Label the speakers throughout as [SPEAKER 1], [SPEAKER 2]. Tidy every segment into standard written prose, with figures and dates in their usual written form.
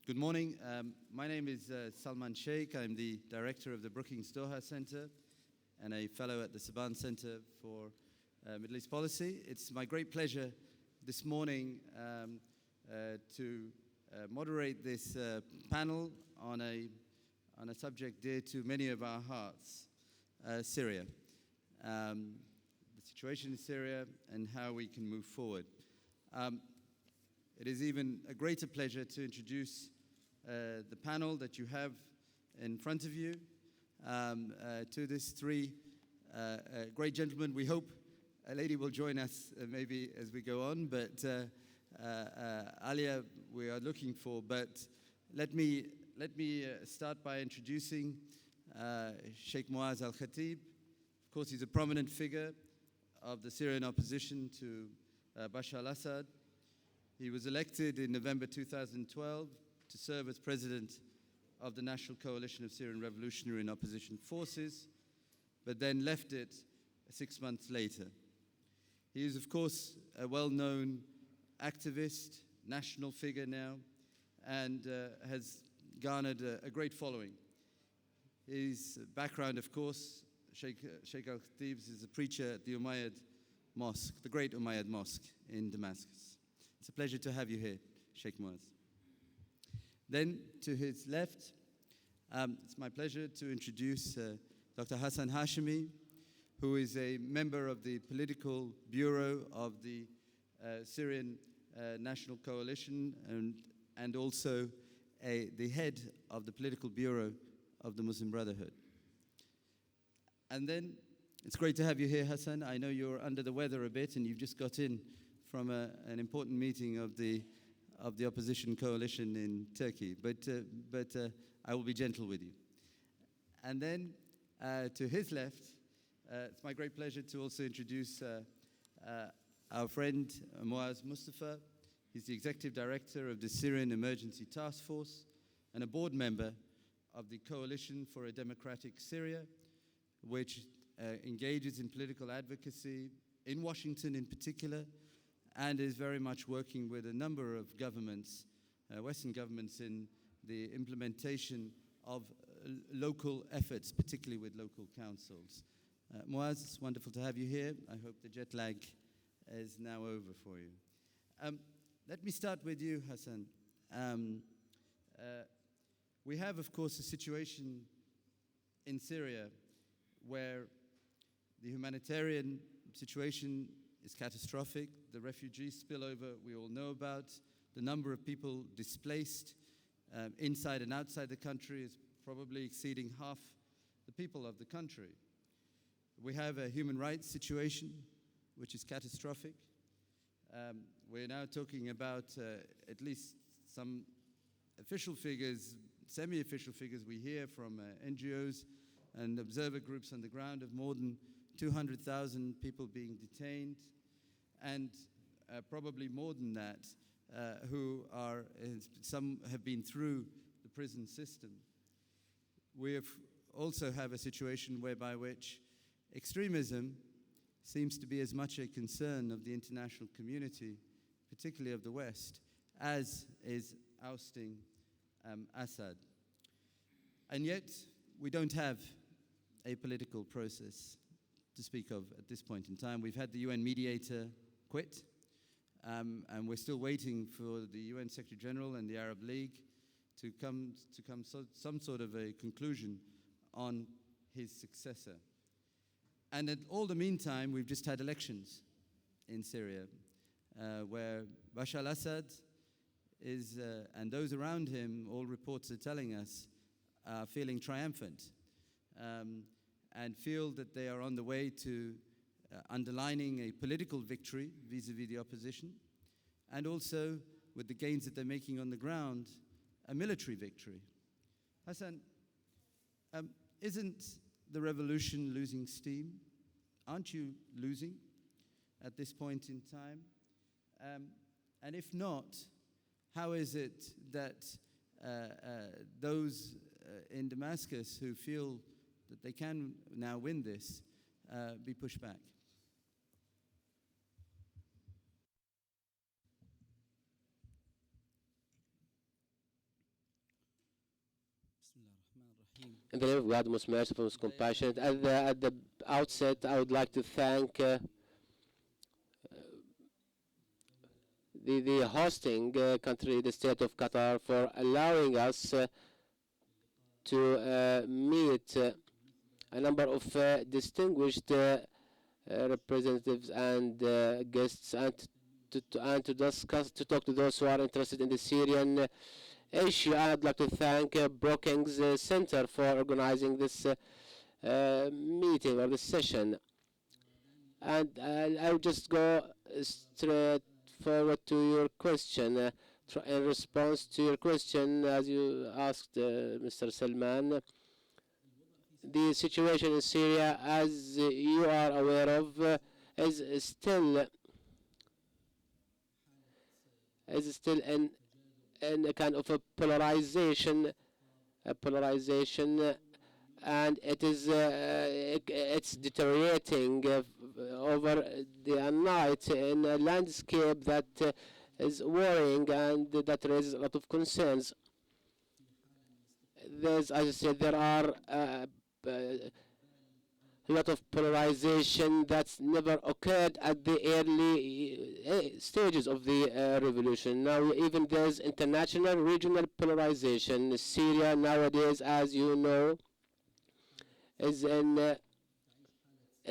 [SPEAKER 1] Good morning. My name is Salman Shaikh. I'm the director of the Brookings Doha Center and a fellow at the Salman Center for Middle East Policy. It's my great pleasure this morning to moderate this panel on a subject dear to many of our hearts, Syria. The situation in Syria and how we can move forward. It is even a greater pleasure to introduce the panel that you have in front of you to these three great gentlemen. We hope a lady will join us maybe as we go on, but Alia we are looking for. But let me start by introducing Sheikh Mouaz al-Khatib. Of course, he's a prominent figure of the Syrian opposition to Bashar al-Assad. He was elected in November 2012 to serve as president of the National Coalition of Syrian Revolutionary and Opposition Forces, but then left it 6 months later. He is, of course, a well-known activist, national figure now, and has garnered a great following. His background, of course, Sheikh al-Khatib is a preacher at the Umayyad Mosque, the great Umayyad Mosque in Damascus. It's a pleasure to have you here, Sheikh Mouaz. Then, to his left, it's my pleasure to introduce Dr. Hassan Hachimi, who is a member of the political bureau of the Syrian National Coalition and also the head of the political bureau of the Muslim Brotherhood. And then, it's great to have you here, Hassan. I know you're under the weather a bit and you've just got in from an important meeting of the opposition coalition in Turkey, but I will be gentle with you. And then to his left, it's my great pleasure to also introduce our friend Mouaz Mustafa. He's the executive director of the Syrian Emergency Task Force and a board member of the Coalition for a Democratic Syria, which engages in political advocacy in Washington in particular, and is very much working with a number of governments, Western governments, in the implementation of local efforts, particularly with local councils. Mouaz, it's wonderful to have you here. I hope the jet lag is now over for you. Let me start with you, Hassan. We have, of course, a situation in Syria where the humanitarian situation is catastrophic. The refugee spillover we all know about. The number of people displaced inside and outside the country is probably exceeding half the people of the country. We have a human rights situation which is catastrophic. We're now talking about at least some official figures, semi-official figures we hear from NGOs and observer groups on the ground of more than 200,000 people being detained, and probably more than that, some have been through the prison system. We also have a situation whereby which extremism seems to be as much a concern of the international community, particularly of the West, as is ousting Assad. And yet, we don't have a political process to speak of at this point in time. We've had the UN mediator quit, and we're still waiting for the UN Secretary General and the Arab League to come some sort of a conclusion on his successor. And in all the meantime, we've just had elections in Syria, where Bashar al-Assad is, and those around him, all reports are telling us, are feeling triumphant. And feel that they are on the way to underlining a political victory vis-à-vis the opposition, and also, with the gains that they're making on the ground, a military victory. Hassan, isn't the revolution losing steam? Aren't you losing at this point in time? And if not, how is it that those in Damascus who feel that they can now win this, be pushed back?
[SPEAKER 2] In the name of God, most merciful, most compassionate. At the outset, I would like to thank the hosting country, the state of Qatar, for allowing us to meet a number of distinguished representatives and guests, and to discuss, to talk to those who are interested in the Syrian issue. I'd like to thank Brookings Center for organizing this meeting or this session. And I'll just go straight forward to your question. In response to your question, as you asked, Mr. Salman, the situation in Syria, as you are aware of, is still in a kind of a polarization, and it's deteriorating over the night in a landscape that is worrying and that raises a lot of concerns. As I said, there are a lot of polarization that's never occurred at the early stages of the revolution. Now, even there's international, regional polarization. Syria nowadays, as you know, is it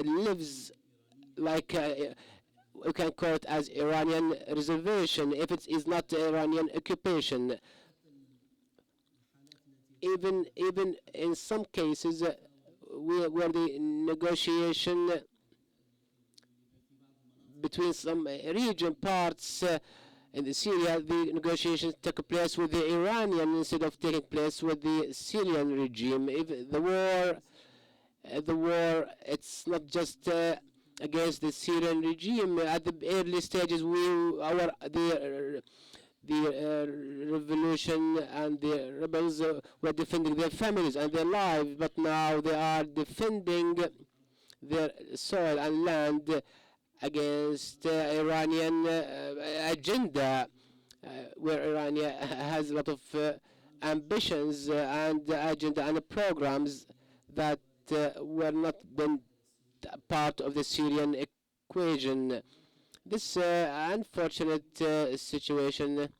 [SPEAKER 2] lives like we can call it as Iranian reservation, if it is not Iranian occupation. Even in some cases where the negotiation between some region parts in Syria, the negotiations took place with the Iranian instead of taking place with the Syrian regime. If the war, it's not just against the Syrian regime. At the early stages, the revolution and the rebels were defending their families and their lives, but now they are defending their soil and land against Iranian agenda, where Iran has a lot of ambitions and agenda and programs that were not been part of the Syrian equation. This unfortunate situation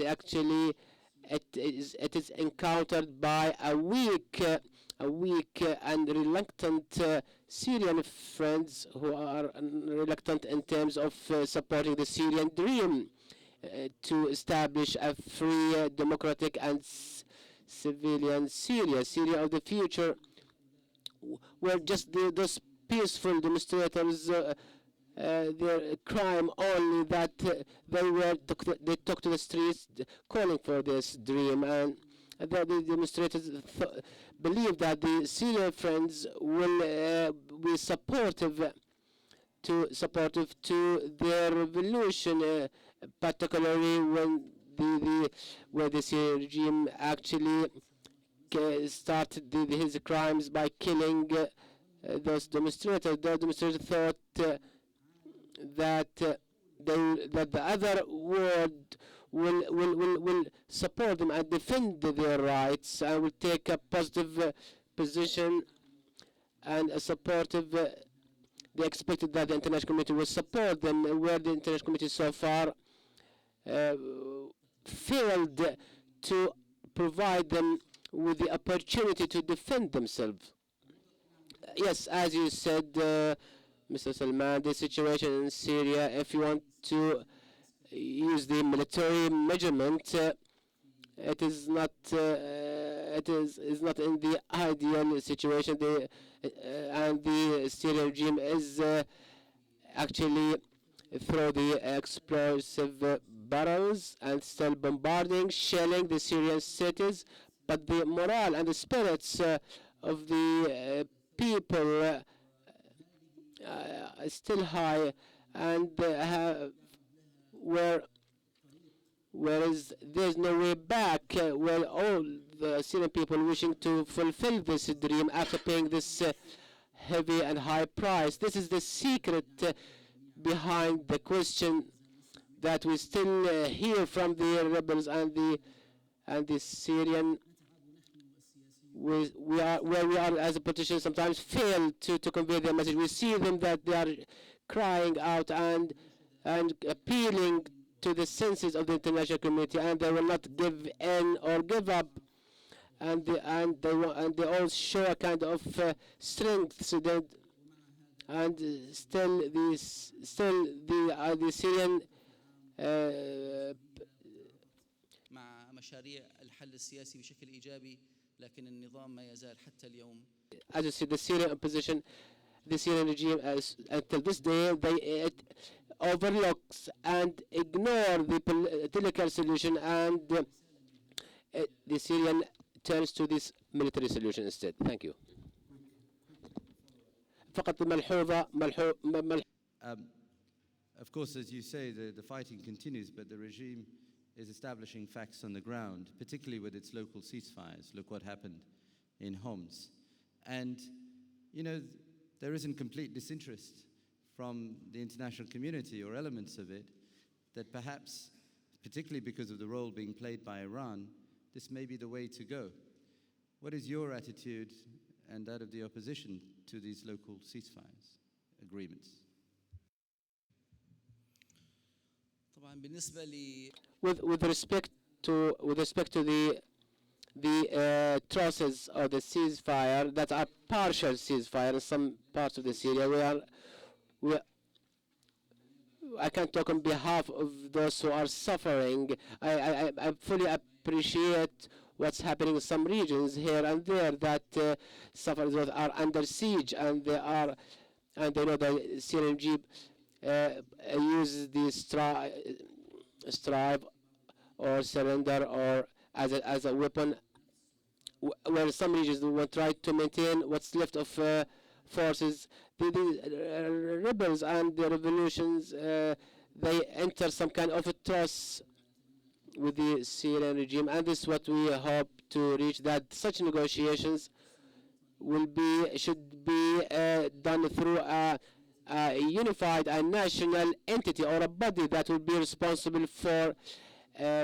[SPEAKER 2] actually it is encountered by a weak and reluctant Syrian friends who are reluctant in terms of supporting the Syrian dream to establish a free, democratic, and civilian Syria of the future, where just those peaceful demonstrators, their crime only that they took to the streets calling for this dream, and the demonstrators believe that the Syrian friends will be supportive to their revolution, particularly when the Syrian regime actually started his crimes by killing those demonstrators. The demonstrators thought that the other world will support them and defend their rights and will take a positive position and a supportive. They expected that the international community will support them, where the international community so far failed to provide them with the opportunity to defend themselves. Yes, as you said, Mr. Salman, the situation in Syria, if you want to use the military measurement, it is not not in the ideal situation. And the Syrian regime is actually through the explosive barrels and still bombarding, shelling the Syrian cities. But the morale and the spirits of the people is still high, and whereas there's no way back, where all the Syrian people wishing to fulfill this dream after paying this heavy and high price. This is the secret behind the question that we still hear from the rebels and and the Syrian, we are where we are as a politician sometimes fail to convey their message. We see them that they are crying out and appealing to the senses of the international community, and they will not give in or give up, and they all show a kind of strength. So that and still the Syrian
[SPEAKER 3] مع مشاريع الحل السياسي بشكل إيجابي لكن النظام ما يزال حتى اليوم.
[SPEAKER 2] As you see, the Syrian opposition, the Syrian regime, until this day, it overlooks and ignore the political solution, and the Syrian turns to this military solution instead. Thank you. فقط ملحوظة
[SPEAKER 1] Of course, as you say, the fighting continues, but the regime is establishing facts on the ground, particularly with its local ceasefires. Look what happened in Homs. And, you know, there isn't complete disinterest from the international community or elements of it that perhaps, particularly because of the role being played by Iran, this may be the way to go. What is your attitude and that of the opposition to these local ceasefires agreements?
[SPEAKER 3] طبعا بالنسبة لي
[SPEAKER 2] with respect to the truces or the ceasefire that are partial ceasefire in some parts of the Syria, I can't talk on behalf of those who are suffering. I fully appreciate what's happening in some regions here and there that suffer, those are under siege, and they know the Syrian regime uses the strive or surrender or as a weapon, where some regions will try to maintain what's left of forces. The rebels and the revolutions, they enter some kind of a truce with the Syrian regime, and this is what we hope to reach, that such negotiations should be done through a unified and national entity or a body that will be responsible for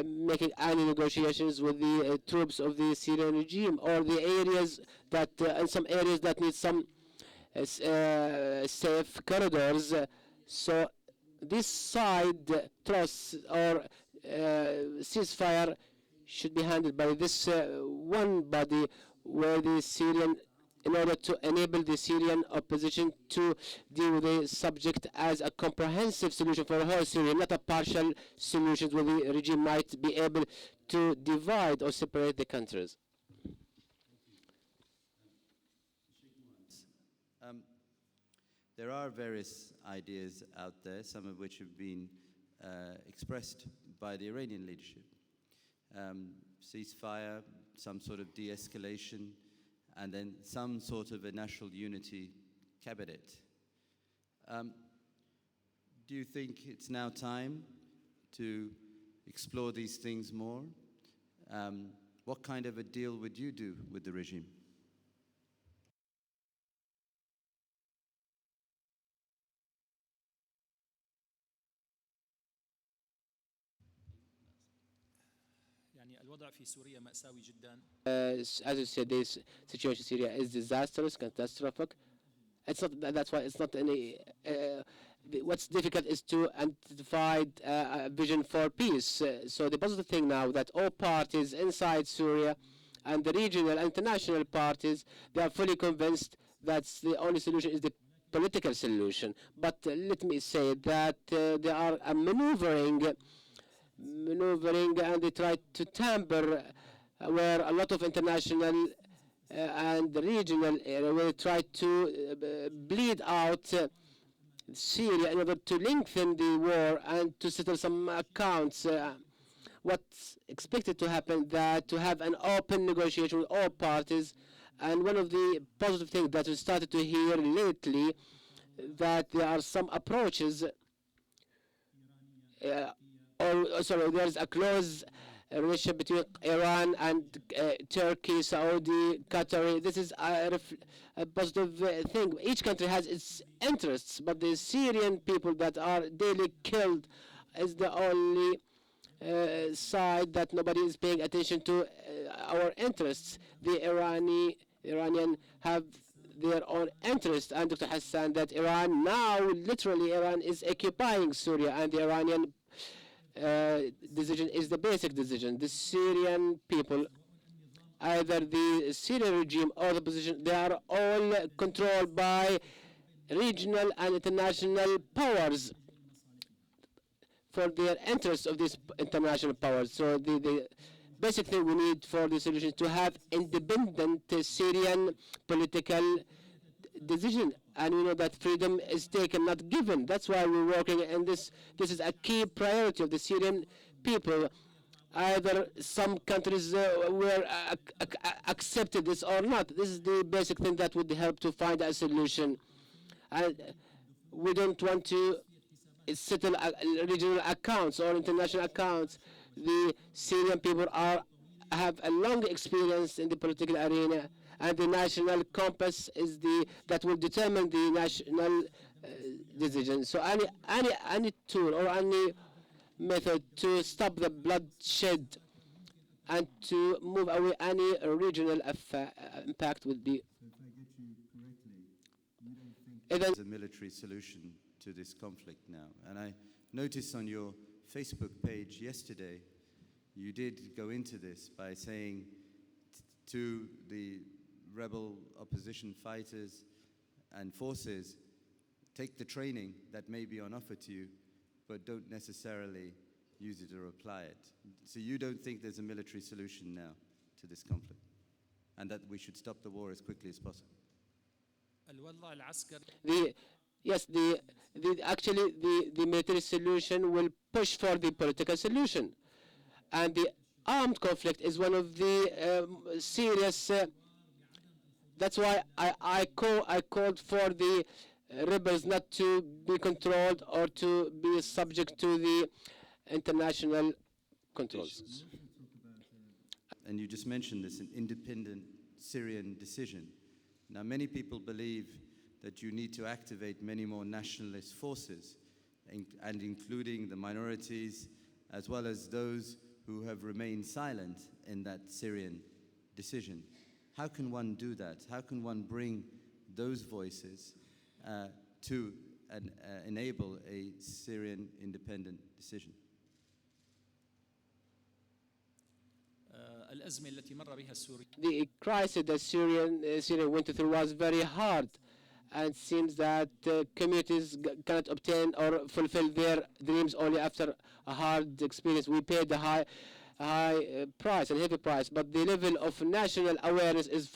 [SPEAKER 2] making any negotiations with the troops of the Syrian regime, or the areas that in some areas that need some safe corridors. So this side truce or ceasefire should be handled by this one body, where the Syrian, in order to enable the Syrian opposition to deal with the subject as a comprehensive solution for the whole Syria, not a partial solution where the regime might be able to divide or separate the countries.
[SPEAKER 1] There are various ideas out there, some of which have been expressed by the Iranian leadership. Ceasefire, some sort of de-escalation, and then some sort of a national unity cabinet. Do you think it's now time to explore these things more? What kind of a deal would you do with the regime?
[SPEAKER 4] الوضع في سوريا مأساوي جدا.
[SPEAKER 2] As you said, this situation in Syria is disastrous, catastrophic. It's not. That's why it's not any. What's difficult is to identify a vision for peace. So the positive thing now that all parties inside Syria and the regional and international parties, they are fully convinced that the only solution is the political solution. But let me say that they are maneuvering, and they try to tamper where a lot of international and regional area will try to bleed out Syria in order to lengthen the war and to settle some accounts. What's expected to happen, that to have an open negotiation with all parties, and one of the positive things that we started to hear lately, that there are some approaches, there's a close relationship between Iran and Turkey, Saudi, Qatar. This is a positive thing. Each country has its interests, but the Syrian people that are daily killed is the only side that nobody is paying attention to our interests. The Iranian have their own interest, and Dr. Hassan, that Iran now, literally, Iran is occupying Syria, and the Iranian decision is the basic decision. The Syrian people, either the Syrian regime or the opposition, they are all controlled by regional and international powers for their interests of these international powers. So the basic thing we need for the solution is to have independent Syrian political decision. And we know that freedom is taken, not given. That's why we're working, and this is a key priority of the Syrian people. Either some countries were accepted this or not. This is the basic thing that would help to find a solution. And we don't want to settle regional accounts or international accounts. The Syrian people have a long experience in the political arena, and the national compass is that will determine the national decision. So any tool or any method to stop the bloodshed and to move away any regional impact would be.
[SPEAKER 1] There's a military solution to this conflict now. And I noticed on your Facebook page yesterday, you did go into this by saying to the rebel opposition fighters and forces, take the training that may be on offer to you, but don't necessarily use it or apply it. So you don't think there's a military solution now to this conflict, and that we should stop the war as quickly as possible?
[SPEAKER 2] Actually, the military solution will push for the political solution. And the armed conflict is one of the serious, that's why I called for the rebels not to be controlled or to be subject to the international controls.
[SPEAKER 1] And you just mentioned this, an independent Syrian decision. Now, many people believe that you need to activate many more nationalist forces, and including the minorities, as well as those who have remained silent in that Syrian decision. How can one do that? How can one bring those voices to enable a Syrian independent decision?
[SPEAKER 2] The crisis that Syria went through was very hard, and seems that communities cannot obtain or fulfill their dreams only after a hard experience. We paid the high price and heavy price, but the level of national awareness is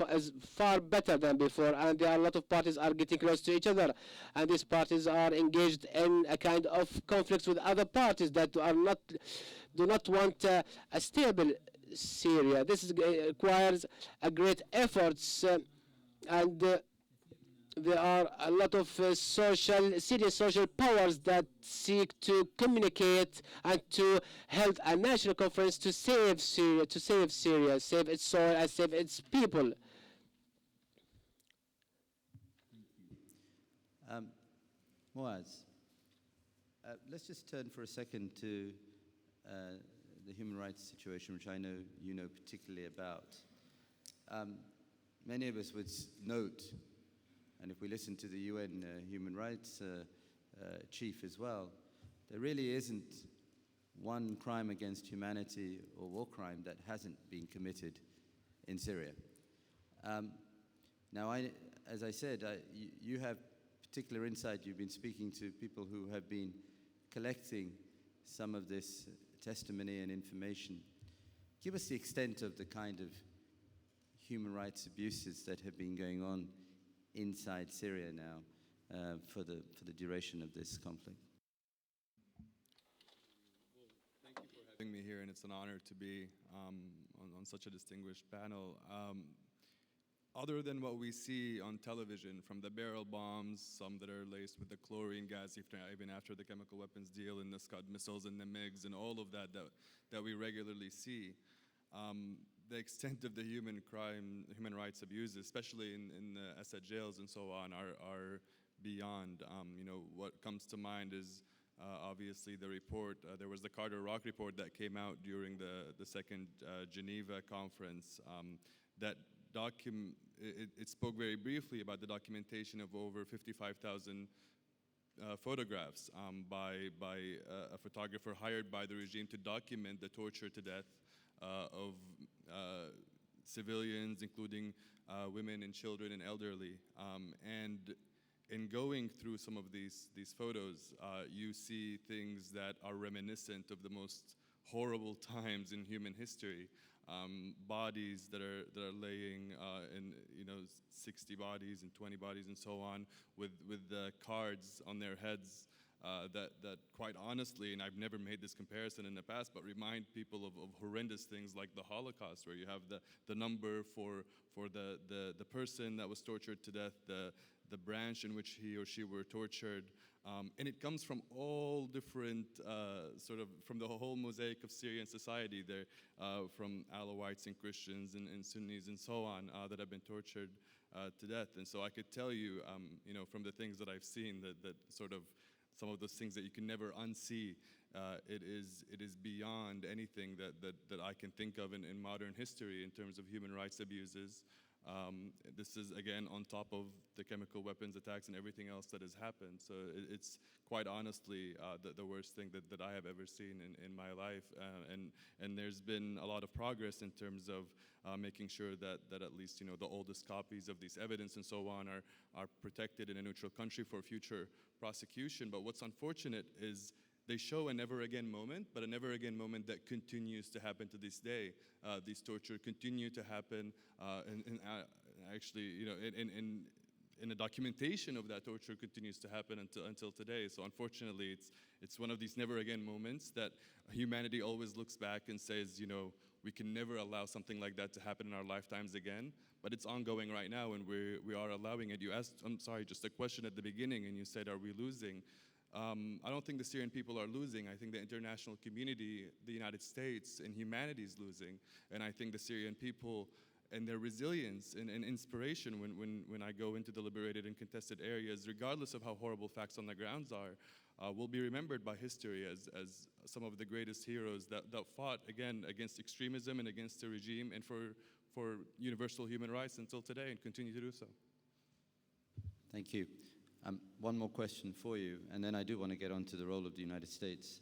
[SPEAKER 2] far better than before, and there are a lot of parties are getting close to each other, and these parties are engaged in a kind of conflicts with other parties that do not want a stable Syria. This requires a great efforts, and there are a lot of serious social powers that seek to communicate and to hold a national conference to save Syria, save its soil and save its people.
[SPEAKER 1] Mouaz, let's just turn for a second to the human rights situation, which I know you know particularly about. Many of us would note, and if we listen to the UN human rights chief as well, there really isn't one crime against humanity or war crime that hasn't been committed in Syria. Now, as I said, you have particular insight. You've been speaking to people who have been collecting some of this testimony and information. Give us the extent of the kind of human rights abuses that have been going on inside Syria now for the duration of this conflict.
[SPEAKER 5] Thank you for having me here, and it's an honor to be on such a distinguished panel. Other than what we see on television, from the barrel bombs, some that are laced with the chlorine gas, even after the chemical weapons deal, and the Scud missiles and the MiGs and all of that we regularly see, the extent of the human rights abuses, especially in the Assad jails and so on, are beyond. What comes to mind is Obviously, the report, there was the Carter Rock report that came out during the second Geneva conference that it spoke very briefly about the documentation of over 55,000 photographs by a photographer hired by the regime to document the torture to death of civilians, including women and children and elderly. And in going through some of these photos, you see things that are reminiscent of the most horrible times in human history. Bodies that are laying in 60 bodies and 20 bodies and so on, with cards on their heads that quite honestly, and I've never made this comparison in the past, but remind people of horrendous things like the Holocaust, where you have the number for the person that was tortured to death, the branch in which he or she were tortured. And it comes from all different, from the whole mosaic of Syrian society there, from Alawites and Christians and Sunnis and so on that have been tortured to death. And so I could tell you, from the things that I've seen, that sort of some of those things that you can never unsee, it is beyond anything that I can think of in modern history in terms of human rights abuses. This is, again, on top of the chemical weapons attacks and everything else that has happened. So it's quite honestly the worst thing that I have ever seen in my life. And there's been a lot of progress in terms of making sure that at least the oldest copies of these evidence and so on are protected in a neutral country for future prosecution. But what's unfortunate is they show a never again moment, but a never again moment that continues to happen to this day. These torture continue to happen, and actually, in the documentation of that torture continues to happen until today. So unfortunately, it's one of these never again moments that humanity always looks back and says, we can never allow something like that to happen in our lifetimes again. But it's ongoing right now, and we are allowing it. You asked, I'm sorry, just a question at the beginning, and you said, are we losing? I don't think the Syrian people are losing. I think the international community, the United States, and humanity is losing. And I think the Syrian people and their resilience and inspiration when I go into the liberated and contested areas, regardless of how horrible facts on the grounds are, will be remembered by history as some of the greatest heroes that fought, again, against extremism and against the regime and for universal human rights until today and continue to do so.
[SPEAKER 1] Thank you. One more question for you, and then I do want to get on to the role of the United States,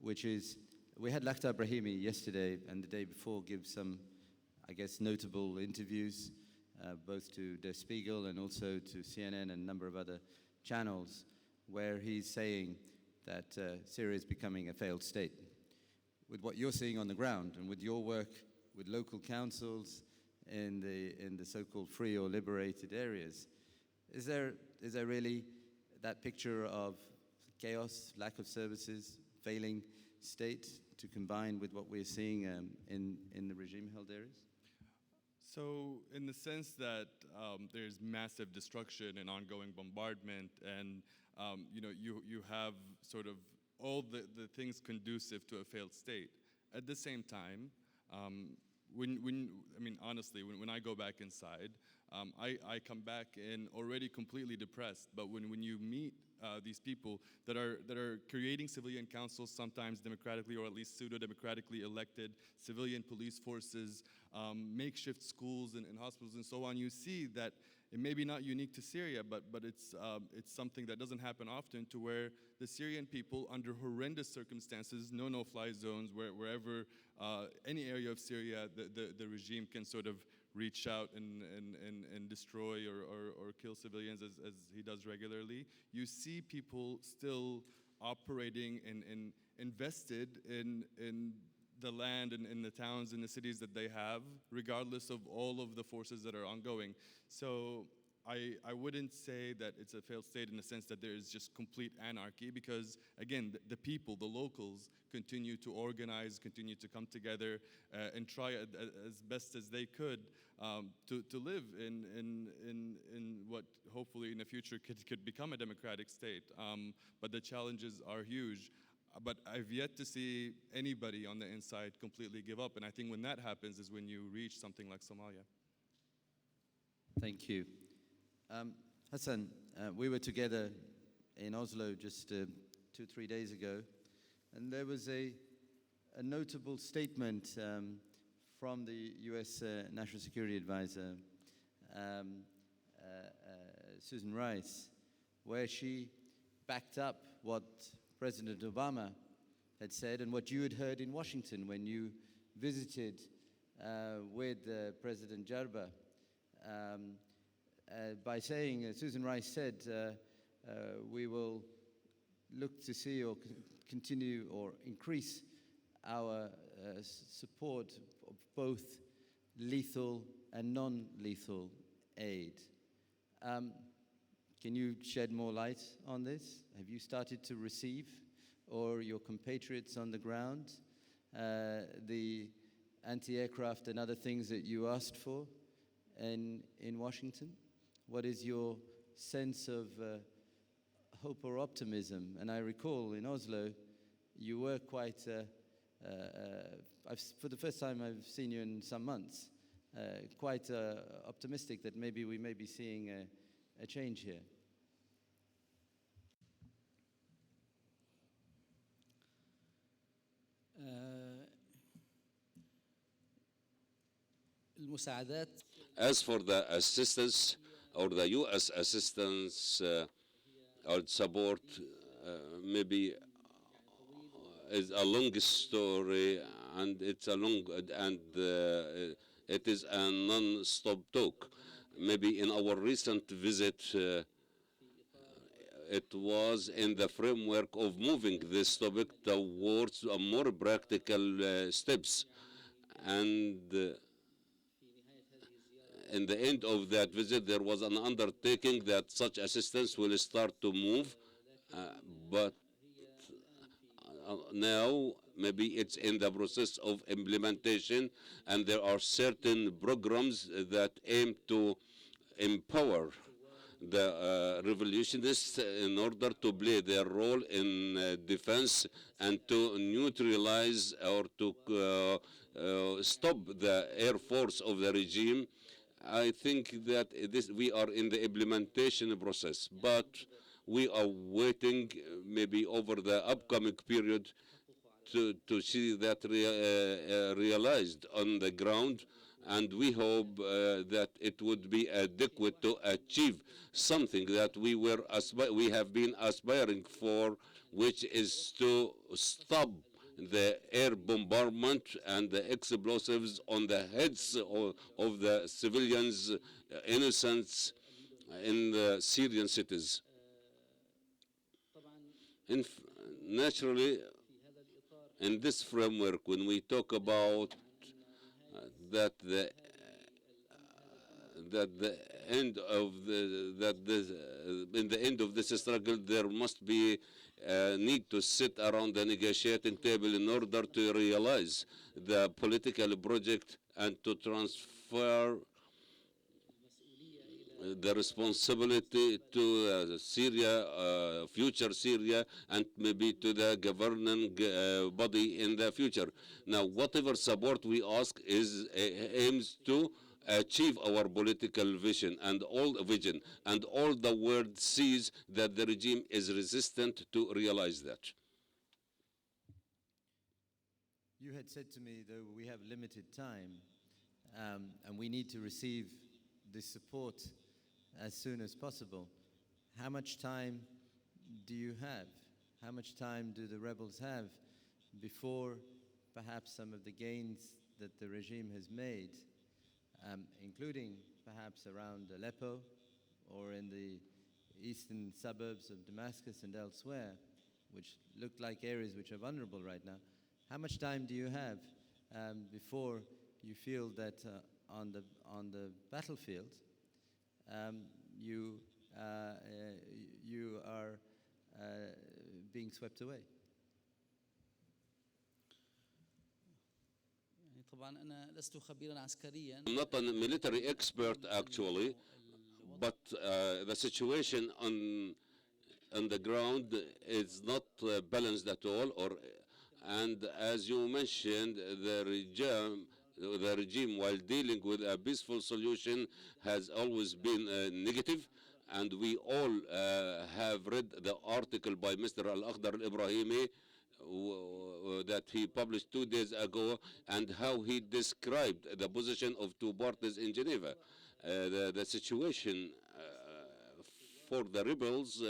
[SPEAKER 1] which is, we had Lakhdar Brahimi yesterday and the day before give some, I guess, notable interviews, both to Der Spiegel and also to CNN and a number of other channels, where he's saying that Syria is becoming a failed state. With what you're seeing on the ground and with your work with local councils in the so-called free or liberated areas, is there really that picture of chaos, lack of services, failing state to combine with what we're seeing in the regime-held areas?
[SPEAKER 5] So in the sense that there's massive destruction and ongoing bombardment, and you have sort of all the things conducive to a failed state. At the same time, honestly, when I go back inside, I come back in already completely depressed. But when you meet these people that are creating civilian councils, sometimes democratically or at least pseudo-democratically elected, civilian police forces, makeshift schools and hospitals and so on, you see that it may be not unique to Syria, but it's something that doesn't happen often, to where the Syrian people, under horrendous circumstances, no-fly zones, wherever any area of Syria, the regime can sort of reach out and destroy or kill civilians as he does regularly. You see people still operating and invested in the land and in the towns and the cities that they have, regardless of all of the forces that are ongoing. So I wouldn't say that it's a failed state in the sense that there is just complete anarchy, because again, the people, the locals, continue to organize, continue to come together and try as best as they could to live in what hopefully in the future could become a democratic state. But the challenges are huge. But I've yet to see anybody on the inside completely give up. And I think when that happens is when you reach something like Somalia.
[SPEAKER 1] Thank you. Hassan, we were together in Oslo just 2-3 days ago, and there was a notable statement from the U.S. National Security Advisor, Susan Rice, where she backed up what President Obama had said and what you had heard in Washington when you visited with President Jarba, by saying, Susan Rice said, we will look to see or continue or increase our support of both lethal and non-lethal aid. Can you shed more light on this? Have you started to receive, or your compatriots on the ground, the anti-aircraft and other things that you asked for in Washington? What is your sense of hope or optimism? And I recall in Oslo, you were quite, for the first time I've seen you in some months, quite optimistic that maybe we may be seeing a change here.
[SPEAKER 3] المساعدات
[SPEAKER 6] As for the assistance or the U.S. assistance or support, maybe is a long story, and it's a long and it is a non-stop talk. Maybe in our recent visit, it was in the framework of moving this topic towards a more practical steps, and in the end of that visit, there was an undertaking that such assistance will start to move, but now maybe it's in the process of implementation, and there are certain programs that aim to empower the revolutionists in order to play their role in defense and to neutralize or to stop the air force of the regime. I think that we are in the implementation process, but we are waiting maybe over the upcoming period to see that realized on the ground, and we hope that it would be adequate to achieve something that we have been aspiring for, which is to stop the air bombardment and the explosives on the heads of the civilians, innocents in the Syrian cities. Naturally, in this framework, when we talk about that the end of in the end of this struggle, there must be need to sit around the negotiating table in order to realize the political project and to transfer the responsibility to Syria, future Syria, and maybe to the governing body in the future. Now, whatever support we ask aims to achieve our political vision, and all the world sees that the regime is resistant to realize that.
[SPEAKER 1] You had said to me, though, we have limited time, and we need to receive this support as soon as possible. How much time do you have? How much time do the rebels have before perhaps some of the gains that the regime has made, including perhaps around Aleppo or in the eastern suburbs of Damascus and elsewhere, which look like areas which are vulnerable right now? How much time do you have before you feel that on the battlefield you are being swept away?
[SPEAKER 3] طبعا أنا لست خبيرا عسكريا.
[SPEAKER 6] I'm not a military expert actually, but the situation on the ground is not balanced at all. And as you mentioned, the regime, while dealing with a peaceful solution, has always been negative, and we all have read the article by Mr. Al-Akhdar Al-Ibrahimi that he published 2 days ago, and how he described the position of two parties in Geneva. The situation for the rebels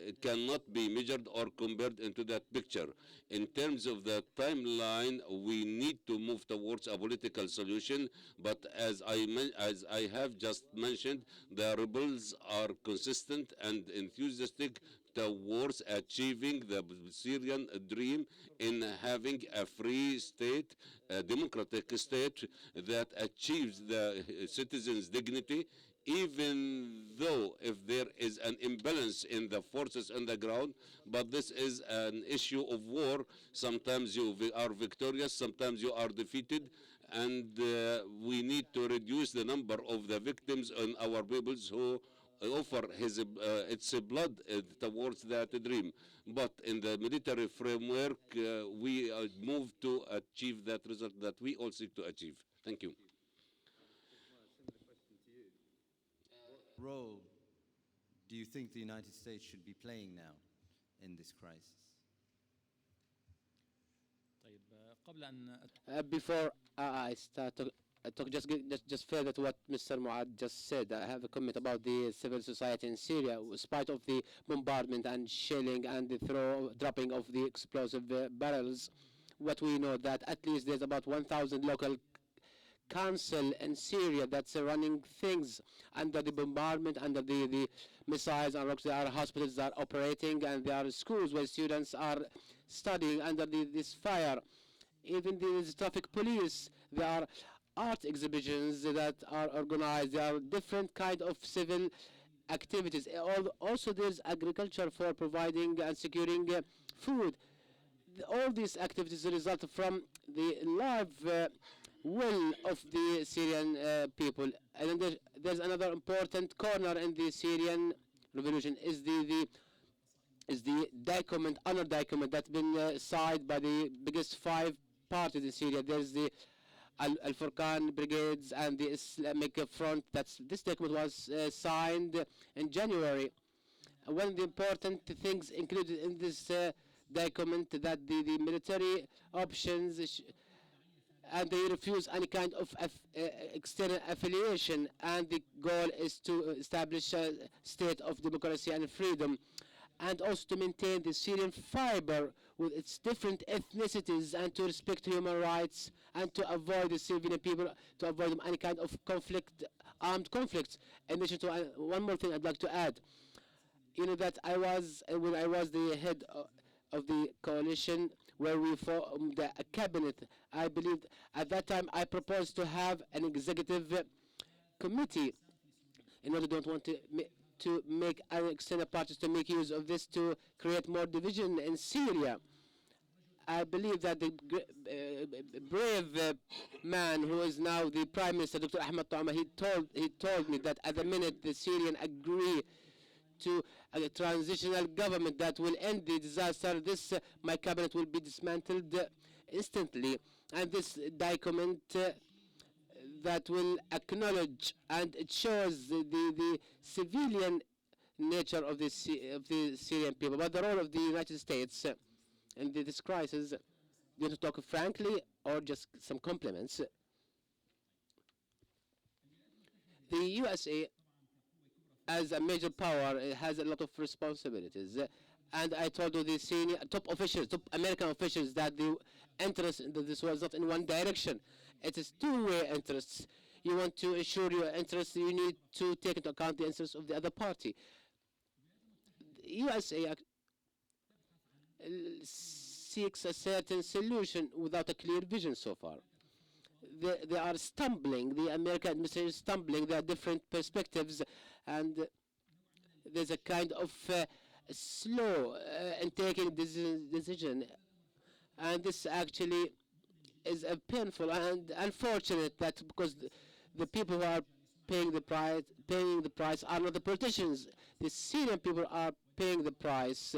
[SPEAKER 6] it cannot be measured or compared into that picture. In terms of the timeline, we need to move towards a political solution, but as I have just mentioned, the rebels are consistent and enthusiastic towards achieving the Syrian dream in having a free state, a democratic state that achieves the citizens' dignity, even though if there is an imbalance in the forces on the ground. But this is an issue of war. Sometimes you are victorious, sometimes you are defeated, and we need to reduce the number of the victims and our peoples who offer its blood towards that dream. But in the military framework, we move to achieve that result that we all seek to achieve. Thank you.
[SPEAKER 1] Role do you think the United States should be playing now in this crisis?
[SPEAKER 4] طيب قبل أن
[SPEAKER 2] Before I start to talk, just further to what Mr. Mouaz just said, I have a comment about the civil society in Syria. In spite of the bombardment and shelling and the dropping of the explosive barrels, what we know that at least there's about 1,000 local council in Syria that's running things under the bombardment, under the missiles and rocks. There are hospitals that are operating, and there are schools where students are studying under this fire. Even the traffic police, there are art exhibitions that are organized. There are different kind of civil activities. Also, there's agriculture for providing and securing food. All these activities result from the live will of the Syrian people. And then there's another important corner in the Syrian revolution is the document, honor document that's been signed by the biggest 5 parties in Syria. There's the Al-Furqan brigades and the Islamic Front. This document was signed in January. One of the important things included in this document that the military options and they refuse any kind of external affiliation, and the goal is to establish a state of democracy and freedom, and also to maintain the Syrian fiber with its different ethnicities, and to respect human rights, and to avoid the civilian people, to avoid any kind of conflict, armed conflicts. In addition to one more thing I'd like to add, you know that when I was the head of the coalition where we formed a cabinet, I believe at that time I proposed to have an executive committee in order don't want to make other external parties to make use of this to create more division in Syria. I believe that the brave man who is now the Prime Minister, Dr. Ahmed Ta'ama, he told me that at the minute the Syrian agree to a transitional government that will end the disaster, my cabinet will be dismantled instantly. And this document that will acknowledge, and it shows the civilian nature of the Syrian people. But the role of the United States in this crisis, do you want to talk frankly or just some compliments? The USA, as a major power, has a lot of responsibilities. And I told you the senior top American officials, that the interest in this was not in one direction. It is two-way interests. You want to ensure your interests, you need to take into account the interests of the other party. The USA seeks a certain solution without a clear vision so far. They are stumbling, the American administration is stumbling. There are different perspectives, and there's a kind of slow in taking decision. And this actually is a painful and unfortunate, that because the people who are paying the price are not the politicians. The Syrian people are paying the price.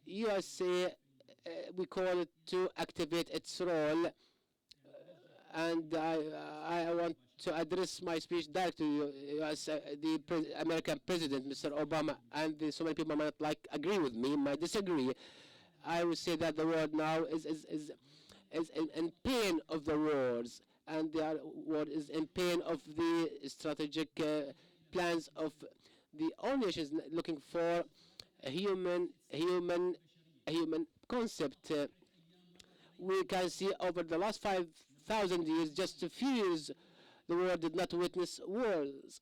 [SPEAKER 2] USA, we call it to activate its role, and I want to address my speech directly to you as the American President, Mr. Obama, and so many people might like agree with me, might disagree. I would say that the world now is in pain of the wars, and the world is in pain of the strategic plans of the all nations looking for a human concept. We can see over the last 5,000 years, just a few years, the world did not witness wars.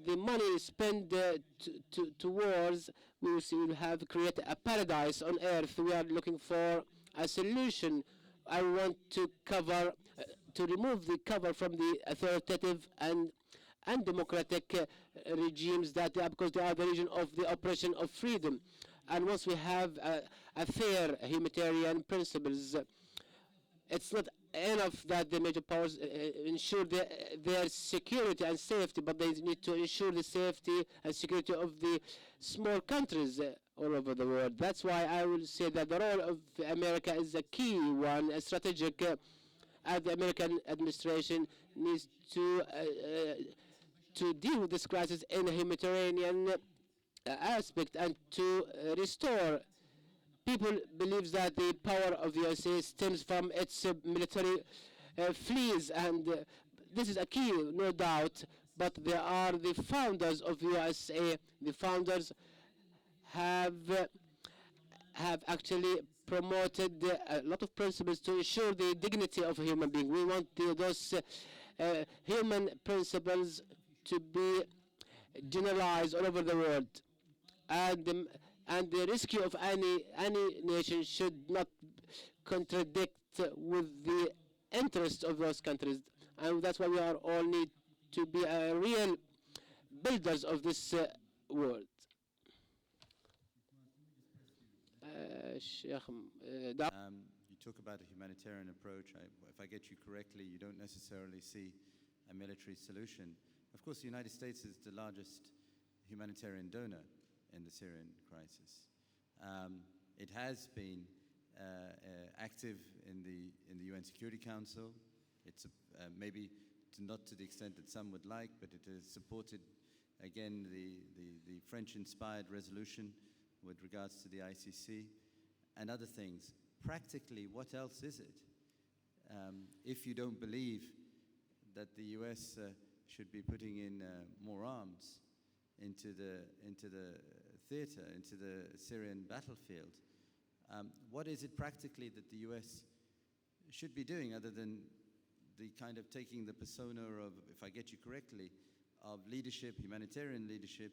[SPEAKER 2] The money spent to wars, we will have created a paradise on earth. We are looking for a solution. I want to remove the cover from the authoritative and democratic regimes because they are the region of the oppression of freedom. And once we have a fair humanitarian principles, it's not enough that the major powers ensure their security and safety, but they need to ensure the safety and security of the small countries all over the world. That's why I will say that the role of America is a key one, a strategic, and the American administration needs to deal with this crisis in a humanitarian aspect and to restore. People believe that the power of the USA stems from its military fleets, and this is a key, no doubt, but they are the founders of the USA. The founders have actually promoted a lot of principles to ensure the dignity of a human being. We want those human principles to be generalized all over the world. And the rescue of any nation should not contradict with the interests of those countries. And that's why we are all need to be real builders of this world.
[SPEAKER 1] You talk about a humanitarian approach. If I get you correctly, you don't necessarily see a military solution. Of course, the United States is the largest humanitarian donor in the Syrian crisis. It has been active in the UN Security Council. It's maybe not to the extent that some would like, but it has supported, again, the French-inspired resolution with regards to the ICC and other things. Practically, what else is it? If you don't believe that the US should be putting in more arms into the theater, into the Syrian battlefield, what is it practically that the US should be doing other than the kind of taking the persona of, if I get you correctly, of leadership, humanitarian leadership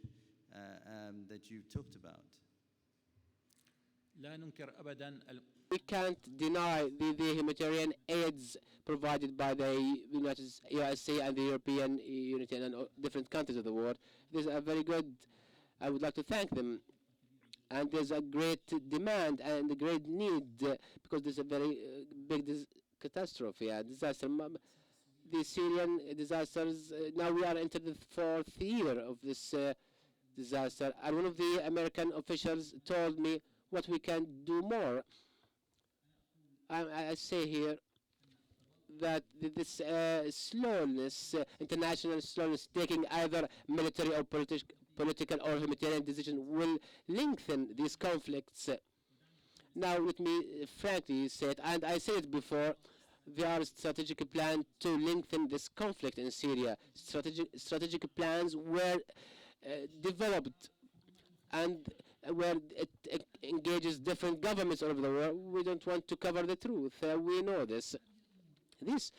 [SPEAKER 1] that you talked about?
[SPEAKER 4] لا ننكر أبدا
[SPEAKER 2] We can't deny the humanitarian aids provided by the USA and the European Union and different countries of the world. These are very good. I would like to thank them. And there's a great demand and a great need because there's a very big catastrophe, disaster. The Syrian disasters, now we are into the 4th year of this disaster. And one of the American officials told me what we can do more. I say here that this slowness, international slowness, taking either military or political or humanitarian decision will lengthen these conflicts. Now, let me frankly say it, and I said it before, there are strategic plans to lengthen this conflict in Syria. Strategic plans were developed and where it engages different governments all over the world. We don't want to cover the truth. We know this. These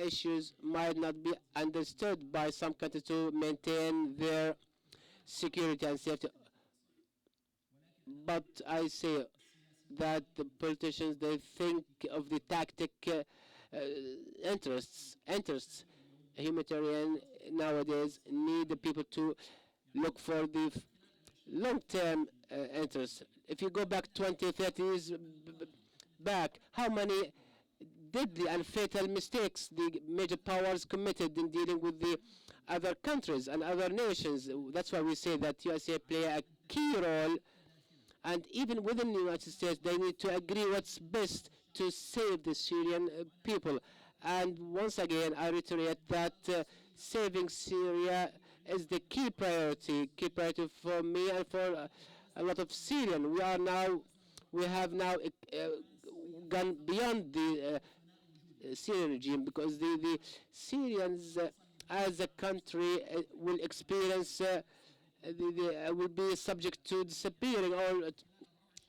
[SPEAKER 2] issues might not be understood by some countries to maintain their security and safety. But I say that the politicians, they think of the tactic interests. Humanitarian nowadays need the people to look for the long-term interests. If you go back 20, 30 years back, how many deadly and fatal mistakes the major powers committed in dealing with the other countries and other nations. That's why we say that USA play a key role, and even within the United States, they need to agree what's best to save the Syrian people. And once again, I reiterate that saving Syria is the key priority for me and for a lot of Syrians. We have now gone beyond the Syrian regime, because the Syrians as a country will experience, will be subject to disappearing, or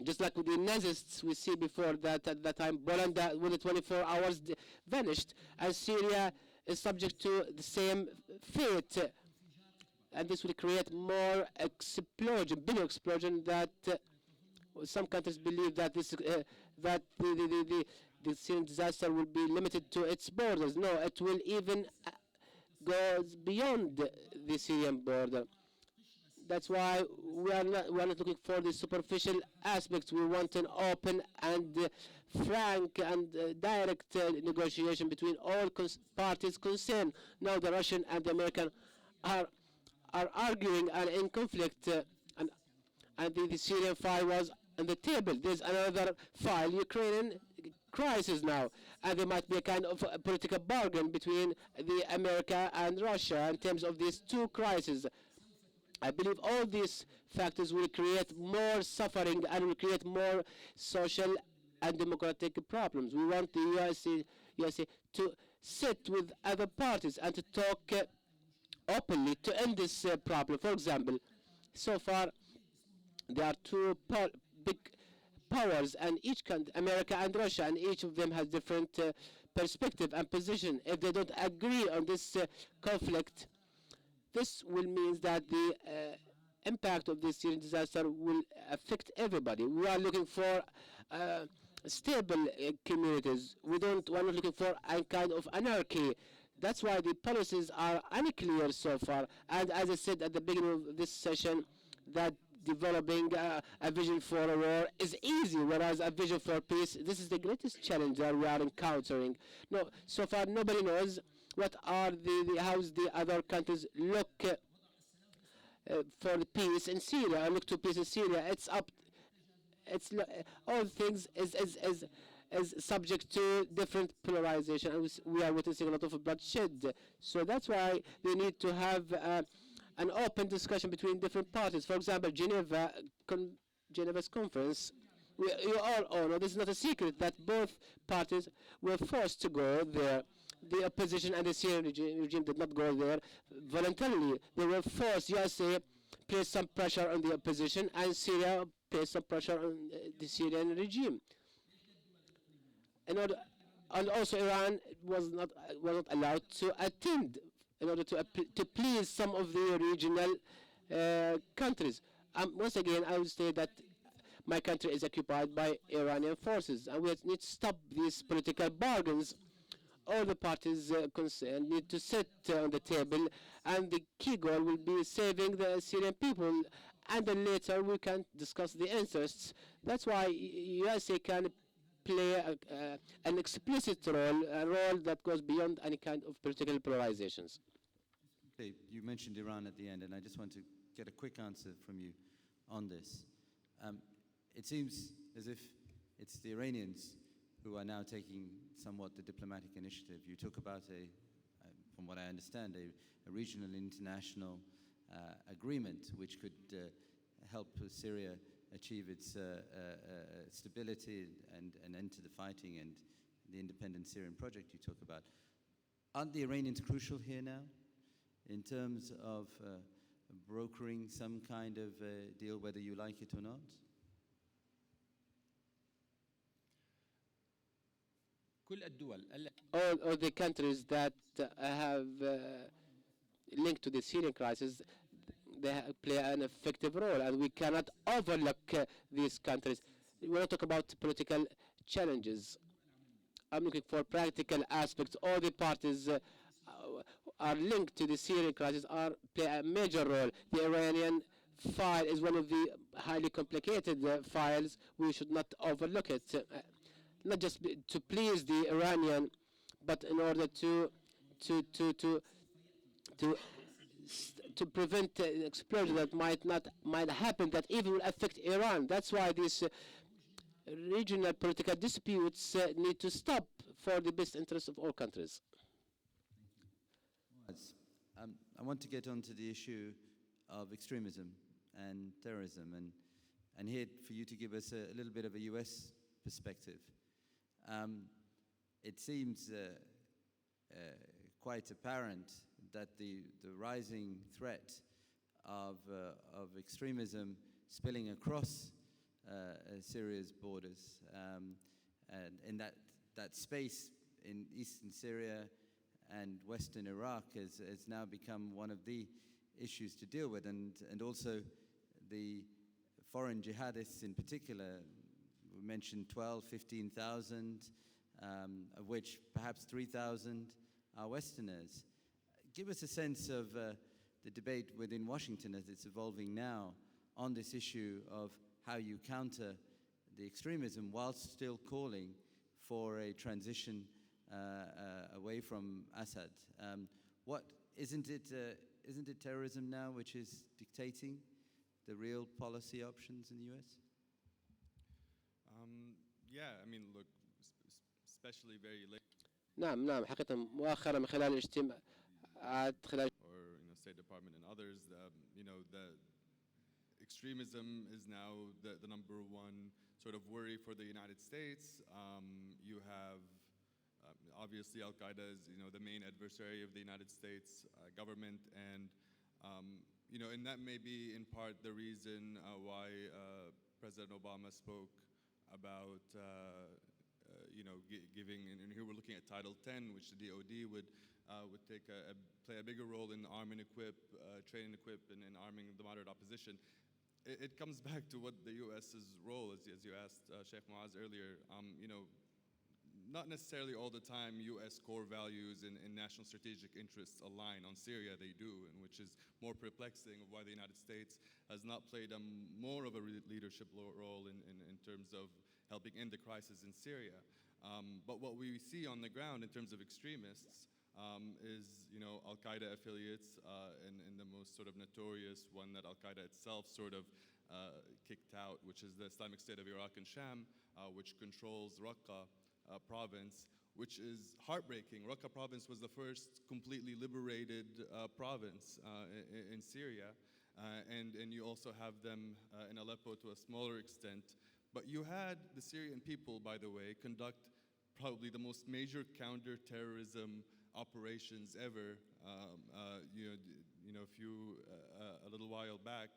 [SPEAKER 2] just like with the Nazists we see before that. At that time, Poland within 24 hours vanished, and Syria is subject to the same fate. And this will create more explosion, bigger explosion, that some countries believe that that the Syrian disaster will be limited to its borders. No, it will even go beyond the Syrian border. That's why we are not looking for the superficial aspects. We want an open and frank and direct negotiation between all parties concerned. Now the Russian and the American are arguing and in conflict, and the Syrian file was on the table. There's another file, Ukrainian crisis now, and there might be a kind of a political bargain between the America and Russia in terms of these two crises. I believe all these factors will create more suffering and will create more social and democratic problems. We want the USA to sit with other parties and to talk openly to end this problem. For example, so far there are two big powers, and each country, America and Russia, and each of them has different perspective and position. If they don't agree on this conflict, this will mean that the impact of this Syrian disaster will affect everybody. We are looking for stable communities. We're not looking for a kind of anarchy. That's why the policies are unclear so far. And as I said at the beginning of this session, that developing a vision for a war is easy, whereas a vision for peace, this is the greatest challenge that we are encountering. No, so far nobody knows what are how's the other countries look for peace in Syria, look to peace in Syria. All things is subject to different polarization, and we are witnessing a lot of bloodshed. So that's why we need to have an open discussion between different parties. For example, Geneva's conference, you all know, this is not a secret, that both parties were forced to go there. The opposition and the Syrian regime did not go there voluntarily. They were forced. USA placed some pressure on the opposition, and Syria placed some pressure on the Syrian regime. And also Iran was not allowed to attend in order to please some of the regional countries. Once again, I would say that my country is occupied by Iranian forces, and we need to stop these political bargains. All the parties concerned need to sit on the table, and the key goal will be saving the Syrian people, and then later we can discuss the interests. That's why USA can play an explicit role, a role that goes beyond any kind of political polarizations.
[SPEAKER 1] Okay, you mentioned Iran at the end, and I just want to get a quick answer from you on this. It seems as if it's the Iranians who are now taking somewhat the diplomatic initiative. You talk about from what I understand, a regional international agreement which could help Syria achieve its stability and an end to the fighting and the independent Syrian project you talk about. Aren't the Iranians crucial here now in terms of brokering some kind of deal, whether you like it or not?
[SPEAKER 2] All the countries that have linked to the Syrian crisis, they play an effective role, and we cannot overlook these countries. When I talk about political challenges, I'm looking for practical aspects. All the parties are linked to the Syrian crisis play a major role. The Iranian file is one of the highly complicated files. We should not overlook it. Not just to please the Iranian, but in order to prevent an explosion that might happen, that even will affect Iran. That's why this regional political disputes need to stop for the best interest of all countries.
[SPEAKER 1] I want to get onto the issue of extremism and terrorism, and here for you to give us a little bit of a U.S. perspective. It seems quite apparent that the rising threat of extremism spilling across Syria's borders, and in that space in eastern Syria and western Iraq has now become one of the issues to deal with, and also the foreign jihadists in particular. We mentioned 12, 15,000, of which perhaps 3,000 are Westerners. Give us a sense of the debate within Washington as it's evolving now on this issue of how you counter the extremism whilst still calling for a transition away from Assad. What isn't it terrorism now which is dictating the real policy options in the U.S.?
[SPEAKER 5] Yeah, I mean, look, especially very late.
[SPEAKER 2] نعم حقيقة مؤخرا من خلال الاجتماعات خلال
[SPEAKER 5] Or State Department and others, the extremism is now the number one sort of worry for the United States. You have obviously Al-Qaeda is the main adversary of the United States government, and and that may be in part the reason why President Obama spoke about giving, and here we're looking at Title 10, which the DoD would play a bigger role in arm and equip, train and equip, and arming the moderate opposition. It comes back to what the U.S.'s role is, as you asked Sheikh Mouaz earlier. Not necessarily all the time U.S. core values and national strategic interests align. On Syria they do, and which is more perplexing of why the United States has not played more of a leadership role in terms of helping end the crisis in Syria. But what we see on the ground in terms of extremists is Al-Qaeda affiliates, and the most sort of notorious one that Al-Qaeda itself sort of kicked out, which is the Islamic State of Iraq and Sham, which controls Raqqa province, which is heartbreaking. Raqqa province was the first completely liberated province in Syria, and you also have them in Aleppo to a smaller extent. But you had the Syrian people, by the way, conduct probably the most major counter-terrorism operations ever. A little while back,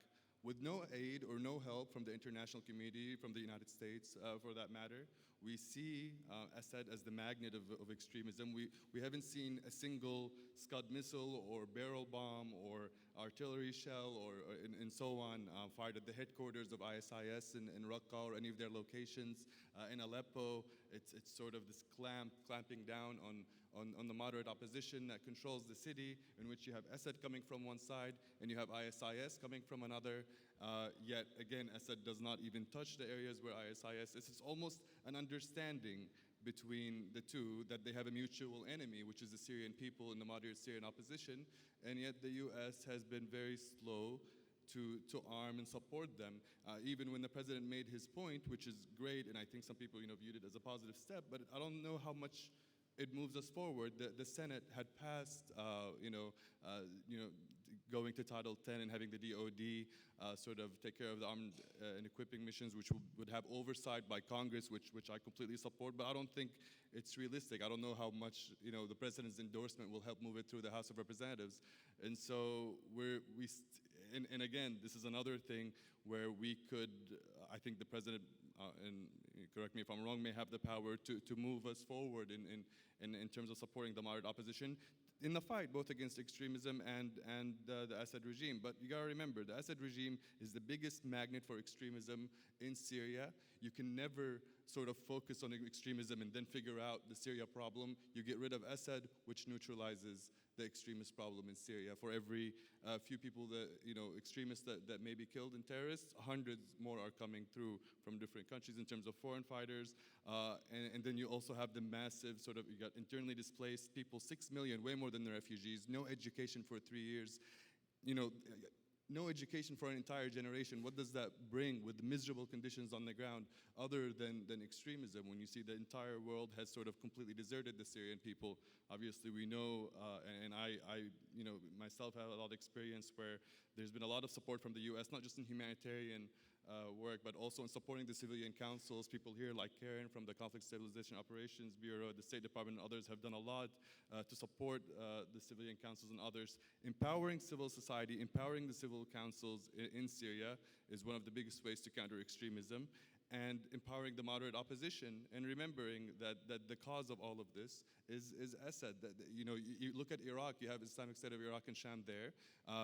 [SPEAKER 5] with no aid or no help from the international community, from the United States, for that matter. We see Assad as the magnet of extremism. We haven't seen a single Scud missile or barrel bomb or artillery shell and so on fired at the headquarters of ISIS in Raqqa or any of their locations. In Aleppo, it's sort of this clamping down on the moderate opposition that controls the city, in which you have Assad coming from one side and you have ISIS coming from another. Yet again, Assad does not even touch the areas where ISIS is. It's almost an understanding between the two that they have a mutual enemy, which is the Syrian people and the moderate Syrian opposition, and yet the U.S. has been very slow to arm and support them. Even when the president made his point, which is great, and I think some people viewed it as a positive step, but I don't know how much it moves us forward. The Senate had passed, going to Title 10 and having the DoD sort of take care of the armed and equipping missions, which would have oversight by Congress, which I completely support, but I don't think it's realistic. I don't know how much the president's endorsement will help move it through the House of Representatives. And so and again, this is another thing where we could, I think the president, and correct me if I'm wrong, may have the power to move us forward in terms of supporting the moderate opposition in the fight, both against extremism and the Assad regime. But you gotta remember, the Assad regime is the biggest magnet for extremism in Syria. You can never sort of focus on extremism and then figure out the Syria problem. You get rid of Assad, which neutralizes the extremist problem in Syria. For every few people extremists that may be killed in terrorists, hundreds more are coming through from different countries in terms of foreign fighters. And then you also have the massive you got internally displaced people, 6 million, way more than the refugees, no education for 3 years. no education for an entire generation. What does that bring with miserable conditions on the ground other than extremism? When you see the entire world has sort of completely deserted the Syrian people, obviously we know, and I myself have a lot of experience where there's been a lot of support from the U.S., not just in humanitarian work, but also in supporting the civilian councils. People here like Karen from the Conflict Stabilization Operations Bureau, the State Department, and others have done a lot to support the civilian councils and others. Empowering civil society, empowering the civil councils in Syria is one of the biggest ways to counter extremism, and empowering the moderate opposition, and remembering that the cause of all of this is Assad. You look at Iraq, you have Islamic State of Iraq and Sham there.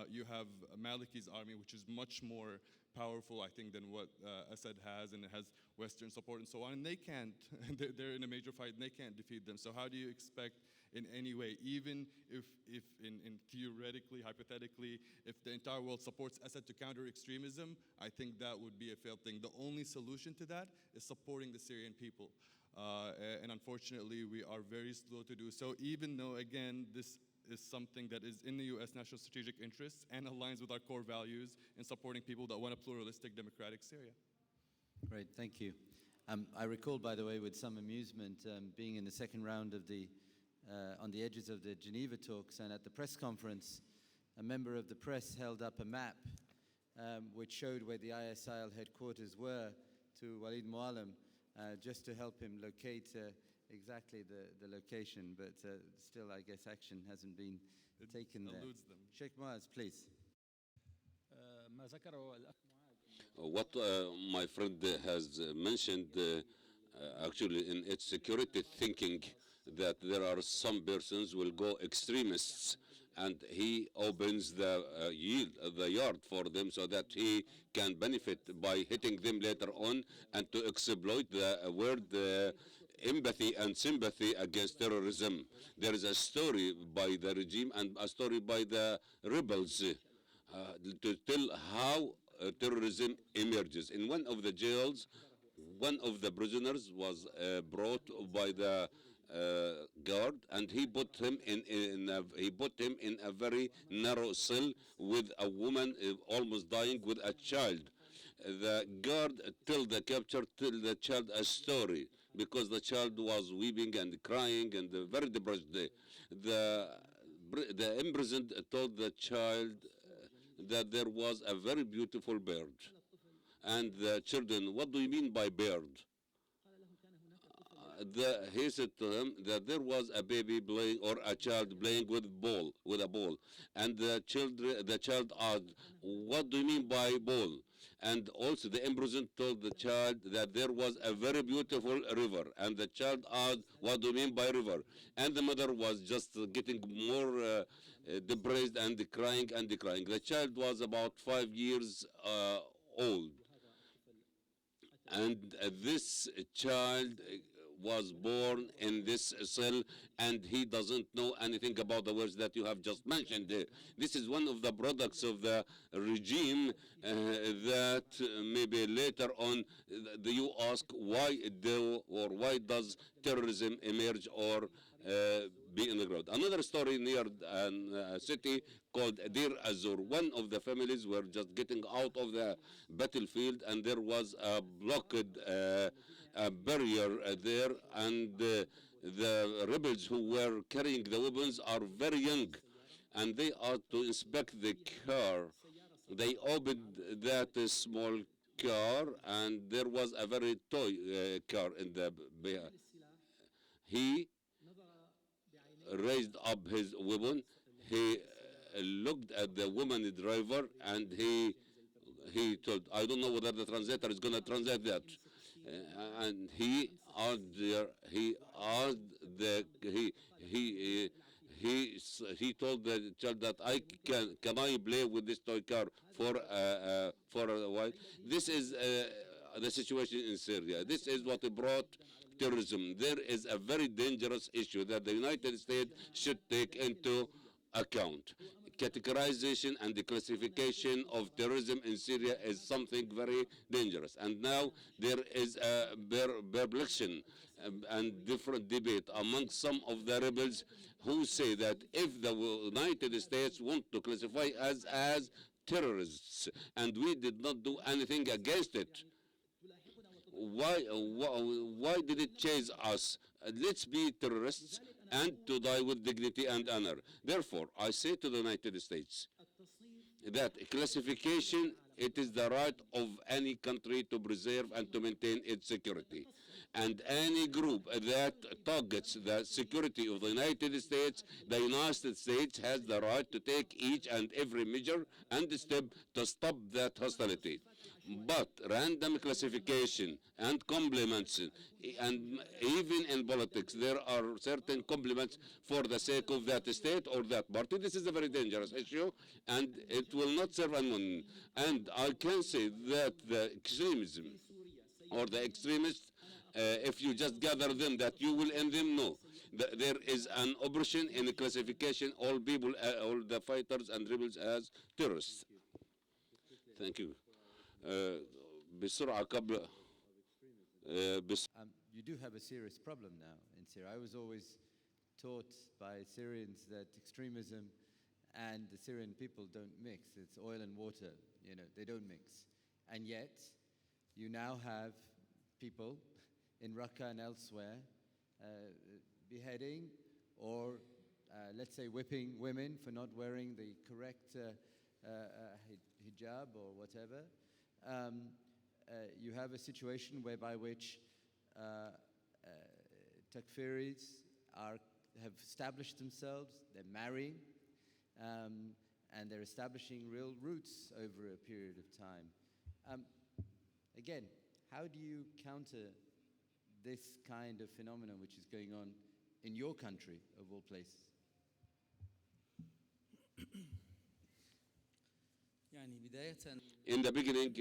[SPEAKER 5] You have Maliki's army, which is much more powerful, I think, than what Assad has, and it has Western support and so on. And they can't, they're in a major fight, and they can't defeat them. So how do you expect in any way, even if in theoretically, hypothetically, if the entire world supports Assad to counter extremism, I think that would be a failed thing. The only solution to that is supporting the Syrian people. And unfortunately, we are very slow to do so, even though, again, this is something that is in the U.S. national strategic interests and aligns with our core values in supporting people that want a pluralistic, democratic Syria.
[SPEAKER 1] Great, thank you. I recall, by the way, with some amusement, being in the second round of on the edges of the Geneva talks, and at the press conference, a member of the press held up a map which showed where the ISIL headquarters were to Walid Muallim, just to help him locate exactly the location, but still, I guess, action hasn't been taken there.
[SPEAKER 5] Eludes them.
[SPEAKER 1] Sheikh Mouaz, please.
[SPEAKER 4] ما ذكره الأخ
[SPEAKER 6] What my friend has mentioned, actually, in its security thinking, that there are some persons will go extremists, and he opens the yard for them so that he can benefit by hitting them later on, and to exploit the word empathy and sympathy against terrorism. There is a story by the regime and a story by the rebels to tell how terrorism emerges. In one of the jails, one of the prisoners was brought by the guard, and he put him in a very narrow cell with a woman almost dying with a child. The guard tell the child a story, because the child was weeping and crying and very depressed. The imprisoned told the child that there was a very beautiful bird. And the children, what do you mean by bird? He said to him that there was a baby playing, or a child playing with a ball. And the child asked, what do you mean by ball? And also the imprisoned told the child that there was a very beautiful river. And the child asked, what do you mean by river? And the mother was just getting more depressed and crying and crying. The child was about 5 years old. And this child was born in this cell, and he doesn't know anything about the words that you have just mentioned. This is one of the products of the regime that maybe later on you ask why does terrorism emerge or be in the ground. Another story near a city called Deir Azur. One of the families were just getting out of the battlefield, and there was a blocked a barrier there, and the rebels who were carrying the weapons are very young, and they are to inspect the car. They opened that small car, and there was a very toy car in the back. He raised up his weapon. He looked at the woman driver, and he told, I don't know whether the translator is going to translate that. And he told the child that can I play with this toy car for a while. This is the situation in Syria. This is what brought terrorism. There is a very dangerous issue that the United States should take into account. Categorization and the classification of terrorism in Syria is something very dangerous. And now there is a perplexion and different debate among some of the rebels who say that if the United States want to classify us as terrorists, and we did not do anything against it. Why did it chase us? Let's be terrorists and to die with dignity and honor. Therefore, I say to the United States that classification, it is the right of any country to preserve and to maintain its security. And any group that targets the security of the United States has the right to take each and every measure and step to stop that hostility. But random classification and compliments, and even in politics, there are certain compliments for the sake of that state or that party. This is a very dangerous issue, and it will not serve anyone. And I can say that the extremism or the extremists, if you just gather them, that you will end them. No. There is an operation in the classification, all people, all the fighters and rebels as terrorists. Thank you. بسرعة قبل
[SPEAKER 1] You do have a serious problem now in Syria. I was always taught by Syrians that extremism and the Syrian people don't mix. It's oil and water, they don't mix. And yet, you now have people in Raqqa and elsewhere beheading or, let's say, whipping women for not wearing the correct hijab or whatever. You have a situation whereby which Takfiris have established themselves, they're marrying, and they're establishing real roots over a period of time. Again, how do you counter this kind of phenomenon which is going on in your country, of all places?
[SPEAKER 6] In the beginning,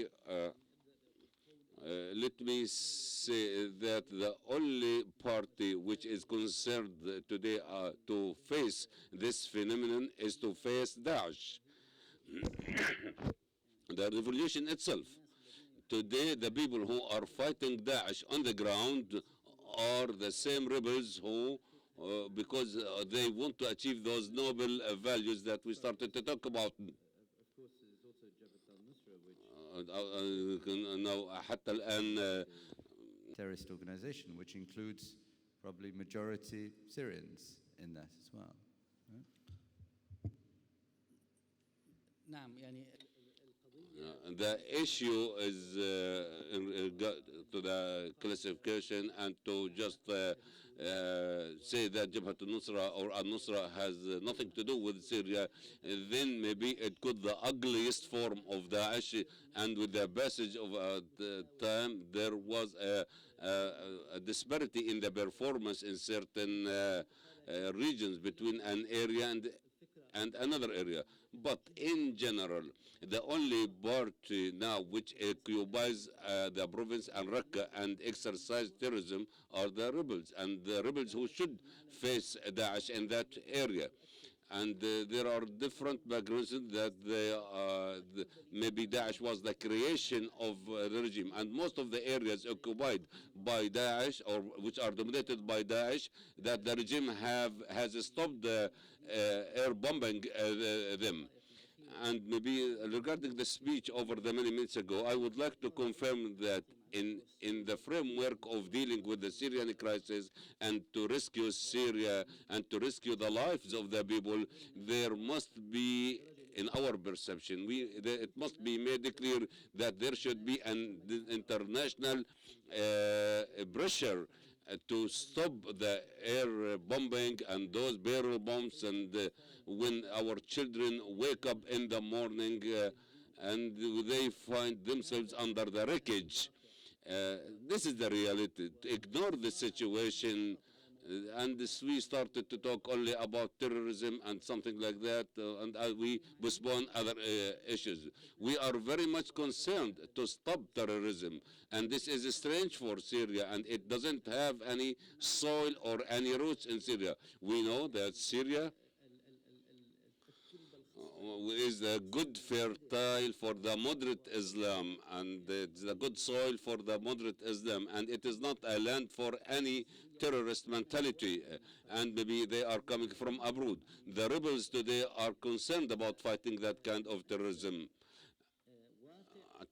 [SPEAKER 6] let me say that the only party which is concerned today to face this phenomenon is to face Daesh, the revolution itself. Today, the people who are fighting Daesh on the ground are the same rebels who, because they want to achieve those noble values that we started to talk about. حتى الآن
[SPEAKER 1] terrorist organization, which includes probably majority Syrians in that as well. Right?
[SPEAKER 3] نعم يعني
[SPEAKER 6] the issue is to the classification and to just say that Jabhat al-Nusra or al-Nusra has nothing to do with Syria, then maybe it could the ugliest form of Daesh, and with the passage of the time, there was a disparity in the performance in certain regions between an area and another area. But in general, the only party now which occupies the province and Raqqa and exercise terrorism are the rebels, and the rebels who should face Daesh in that area. And there are different backgrounds that maybe Daesh was the creation of the regime, and most of the areas occupied by Daesh or which are dominated by Daesh, that the regime has stopped air bombing them. And maybe regarding the speech over the many minutes ago, I would like to confirm that in the framework of dealing with the Syrian crisis and to rescue Syria and to rescue the lives of the people, there must be, in our perception, it must be made clear that there should be an international pressure to stop the air bombing and those barrel bombs, and when our children wake up in the morning and they find themselves under the wreckage. This is the reality. To ignore the situation, and we started to talk only about terrorism and something like that, and we postpone other issues. We are very much concerned to stop terrorism, and this is strange for Syria, and it doesn't have any soil or any roots in Syria. We know that Syria is a good fertile for the moderate Islam, and it's a good soil for the moderate Islam, and it is not a land for any terrorist mentality, and maybe they are coming from abroad. The rebels today are concerned about fighting that kind of terrorism,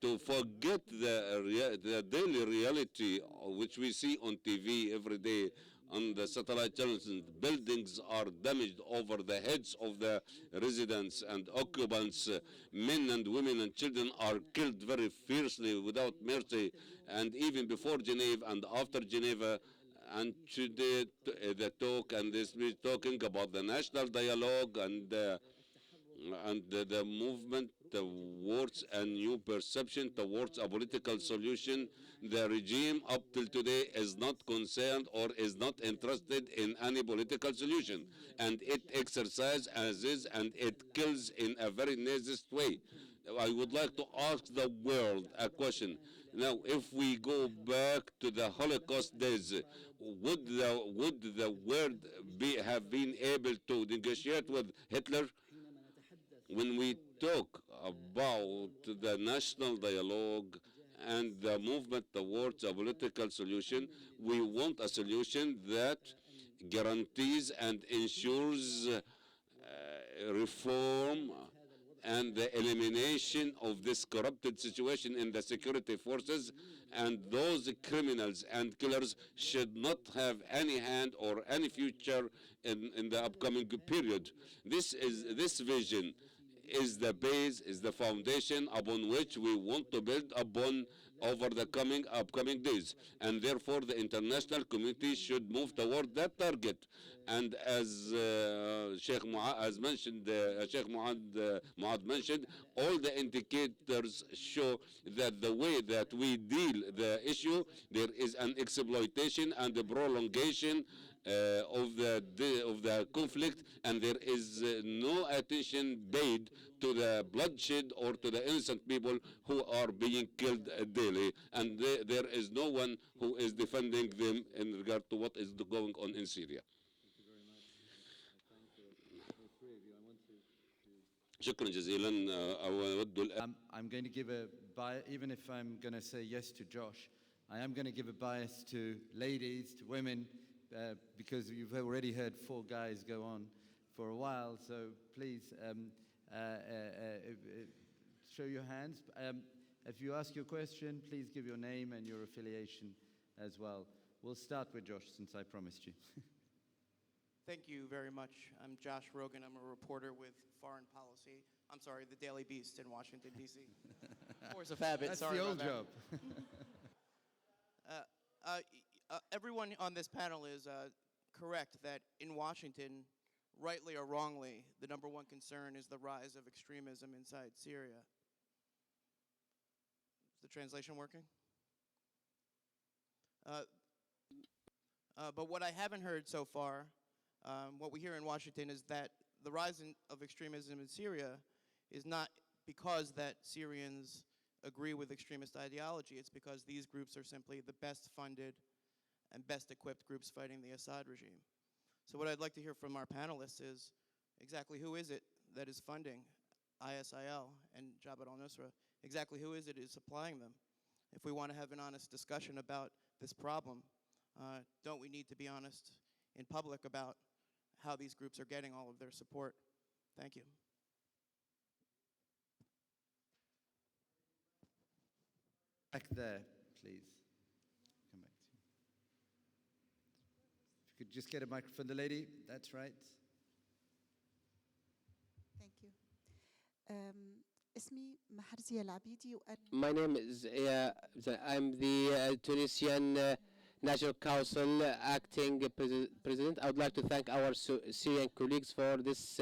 [SPEAKER 6] to forget the daily reality which we see on TV every day, on the satellite channels. Buildings are damaged over the heads of the residents and occupants. Men and women and children are killed very fiercely without mercy, and even before Geneva and after Geneva. And today the talk and this we're talking about the national dialogue and the movement towards a new perception, towards a political solution. The regime up till today is not concerned or is not interested in any political solution, and it exercises as is, and it kills in a very nazist way. I would like to ask the world a question. Now, if we go back to the Holocaust days, would the world have been able to negotiate with Hitler? When we talk about the national dialogue and the movement towards a political solution, we want a solution that guarantees and ensures reform and the elimination of this corrupted situation in the security forces, and those criminals and killers should not have any hand or any future in the upcoming period. This vision is the base, is the foundation upon which we want to build upon over the upcoming days, and therefore the international community should move toward that target. And as Sheikh Mouaz mentioned, Mouaz mentioned, all the indicators show that the way that we deal the issue, there is an exploitation and a prolongation of the conflict, and there is no attention paid to the bloodshed or to the innocent people who are being killed daily, and there is no one who is defending them in regard to what is going on in Syria. شكرا جزيلا.
[SPEAKER 1] I'm going to give a bias, even if I'm going to say yes to Josh, I am going to give a bias to ladies, to women, because you've already heard 4 guys go on for a while, so please show your hands. If you ask your question, please give your name and your affiliation as well. We'll start with Josh, since I promised you.
[SPEAKER 7] Thank you very much. I'm Josh Rogan. I'm a reporter with Foreign Policy. I'm sorry, the Daily Beast in Washington, D.C. Force of habit.
[SPEAKER 1] That's
[SPEAKER 7] sorry
[SPEAKER 1] the old
[SPEAKER 7] about
[SPEAKER 1] job.
[SPEAKER 7] Everyone on this panel is correct that in Washington, rightly or wrongly, the number one concern is the rise of extremism inside Syria. Is the translation working? But what I haven't heard so far, what we hear in Washington, is that the rise of extremism in Syria is not because that Syrians agree with extremist ideology. It's because these groups are simply the best funded and best equipped groups fighting the Assad regime. So what I'd like to hear from our panelists is exactly who is it that is funding ISIL and Jabhat al-Nusra? Exactly who is it is supplying them? If we want to have an honest discussion about this problem, don't we need to be honest in public about how these groups are getting all of their support? Thank you.
[SPEAKER 1] Back there, please. Come back to you. If you could just get a microphone, the lady, that's right.
[SPEAKER 8] Thank you. اسمي محرزية العبيدي
[SPEAKER 2] My name is, I'm the Tunisian National Council acting president. I would like to thank our Syrian colleagues for this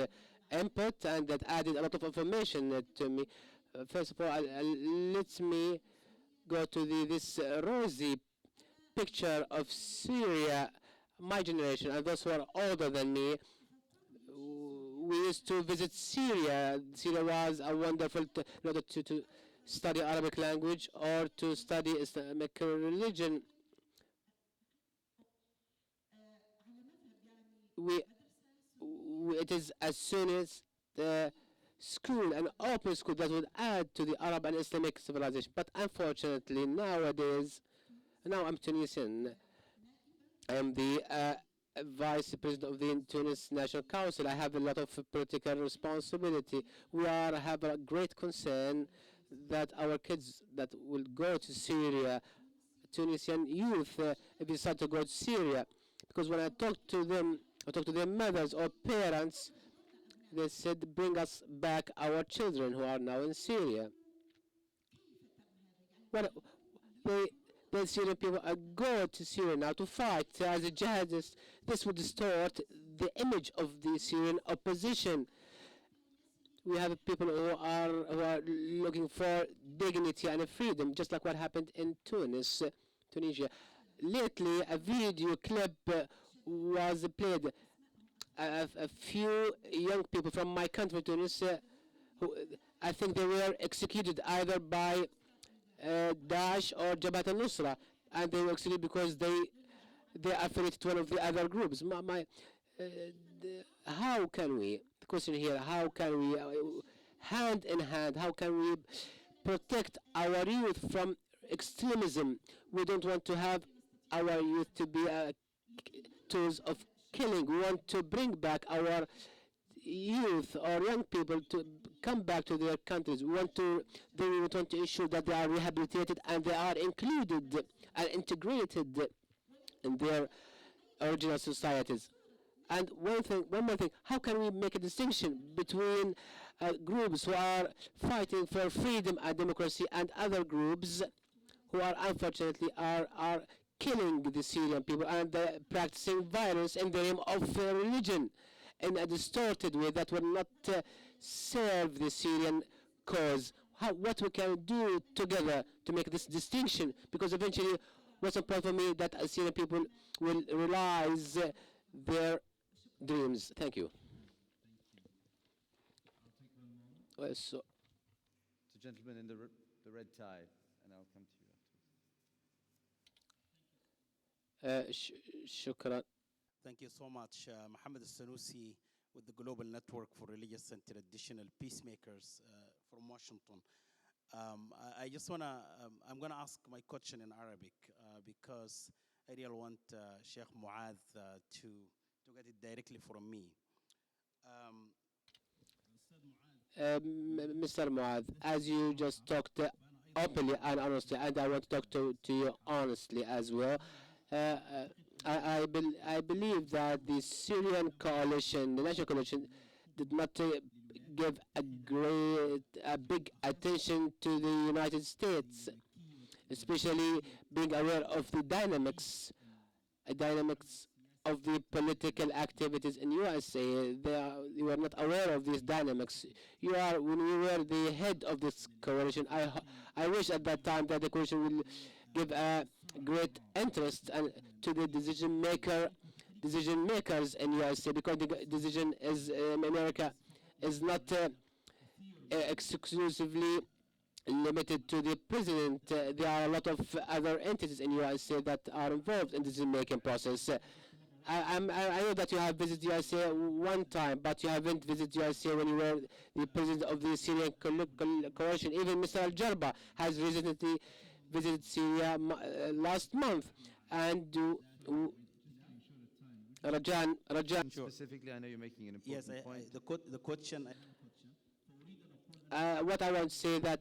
[SPEAKER 2] input, and that added a lot of information to me. First of all, let me go to this rosy picture of Syria. My generation and those who are older than me, we used to visit Syria. Syria was a wonderful in order to study Arabic language or to study Islamic religion. It is as soon as the school, an open school that would add to the Arab and Islamic civilization. But unfortunately, nowadays, now I'm Tunisian. I am the Vice President of the Tunis National Council. I have a lot of political responsibility. We have a great concern that our kids that will go to Syria, Tunisian youth, if they start to go to Syria, because when I talk to them, I talk to their mothers or parents, they said, bring us back our children who are now in Syria. Well, the Syrian people are going to Syria now to fight as a jihadist. This would distort the image of the Syrian opposition. We have people who are looking for dignity and freedom, just like what happened in Tunisia. Lately, a video clip was played. A few young people from my country, Tunisia, who I think they were executed either by Daesh or Jabhat al-Nusra, and they were executed because they affiliated to one of the other groups. How can we, the question here, how can we, hand in hand, how can we protect our youth from extremism? We don't want to have our youth to be tools of killing. We want to bring back our youth or young people to come back to their countries. We want to ensure that they are rehabilitated and they are included and integrated in their original societies. And one more thing, how can we make a distinction between groups who are fighting for freedom and democracy and other groups who are unfortunately are killing the Syrian people and practicing violence in the name of religion in a distorted way that will not serve the Syrian cause? What we can do together to make this distinction, because eventually what's important for me that Syrian people will realize their dreams. Thank you. So,
[SPEAKER 1] The gentleman in the red tie, and I'll come to you afterwards.
[SPEAKER 2] shukran.
[SPEAKER 9] Thank you so much, Mohammed Al-Sanusi with the Global Network for Religious and Traditional Peacemakers from Washington. I just wanna, I'm gonna ask my question in Arabic because I really want Sheikh Mouaz to get it directly from me.
[SPEAKER 2] Mr. Mouaz, as you just talked openly and honestly, and I want to talk to you honestly as well, I believe that the Syrian coalition, the national coalition, did not give a big attention to the United States, especially being aware of the dynamics of the political activities in USA. You are not aware of these dynamics. When you were the head of this coalition, I wish at that time that the coalition will give a great interest to the decision makers in USA, because the decision is in America is not exclusively limited to the president. There are a lot of other entities in USA that are involved in the decision-making process. I know that you have visited USA one time, but you haven't visited USA when you were the president of the Syrian coalition. Even Mr. Al-Jarba has recently visited Syria last month. And Rajan.
[SPEAKER 1] Specifically, I know you're making an important point.
[SPEAKER 9] The question.
[SPEAKER 2] What I want to say that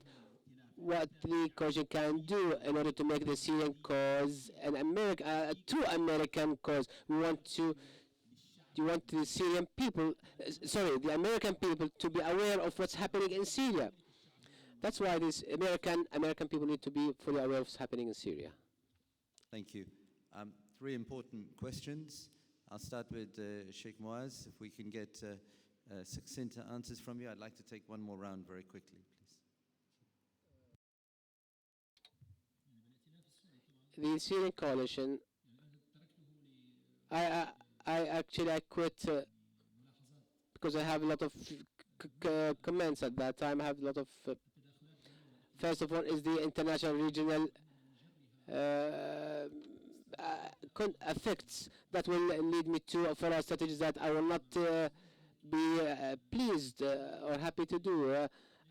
[SPEAKER 2] what the coalition can do in order to make the Syrian cause a true American cause. We want the Syrian people, the American people, to be aware of what's happening in Syria. That's why these American people need to be fully aware of what's happening in Syria.
[SPEAKER 1] Thank you. 3 important questions. I'll start with Sheikh Mouaz. If we can get succinct answers from you, I'd like to take one more round very quickly, please.
[SPEAKER 2] The Syrian coalition, I quit because I have a lot of comments at that time. I have a lot of, first of all, is the international regional effects that will lead me to follow strategies that I will not be pleased or happy to do.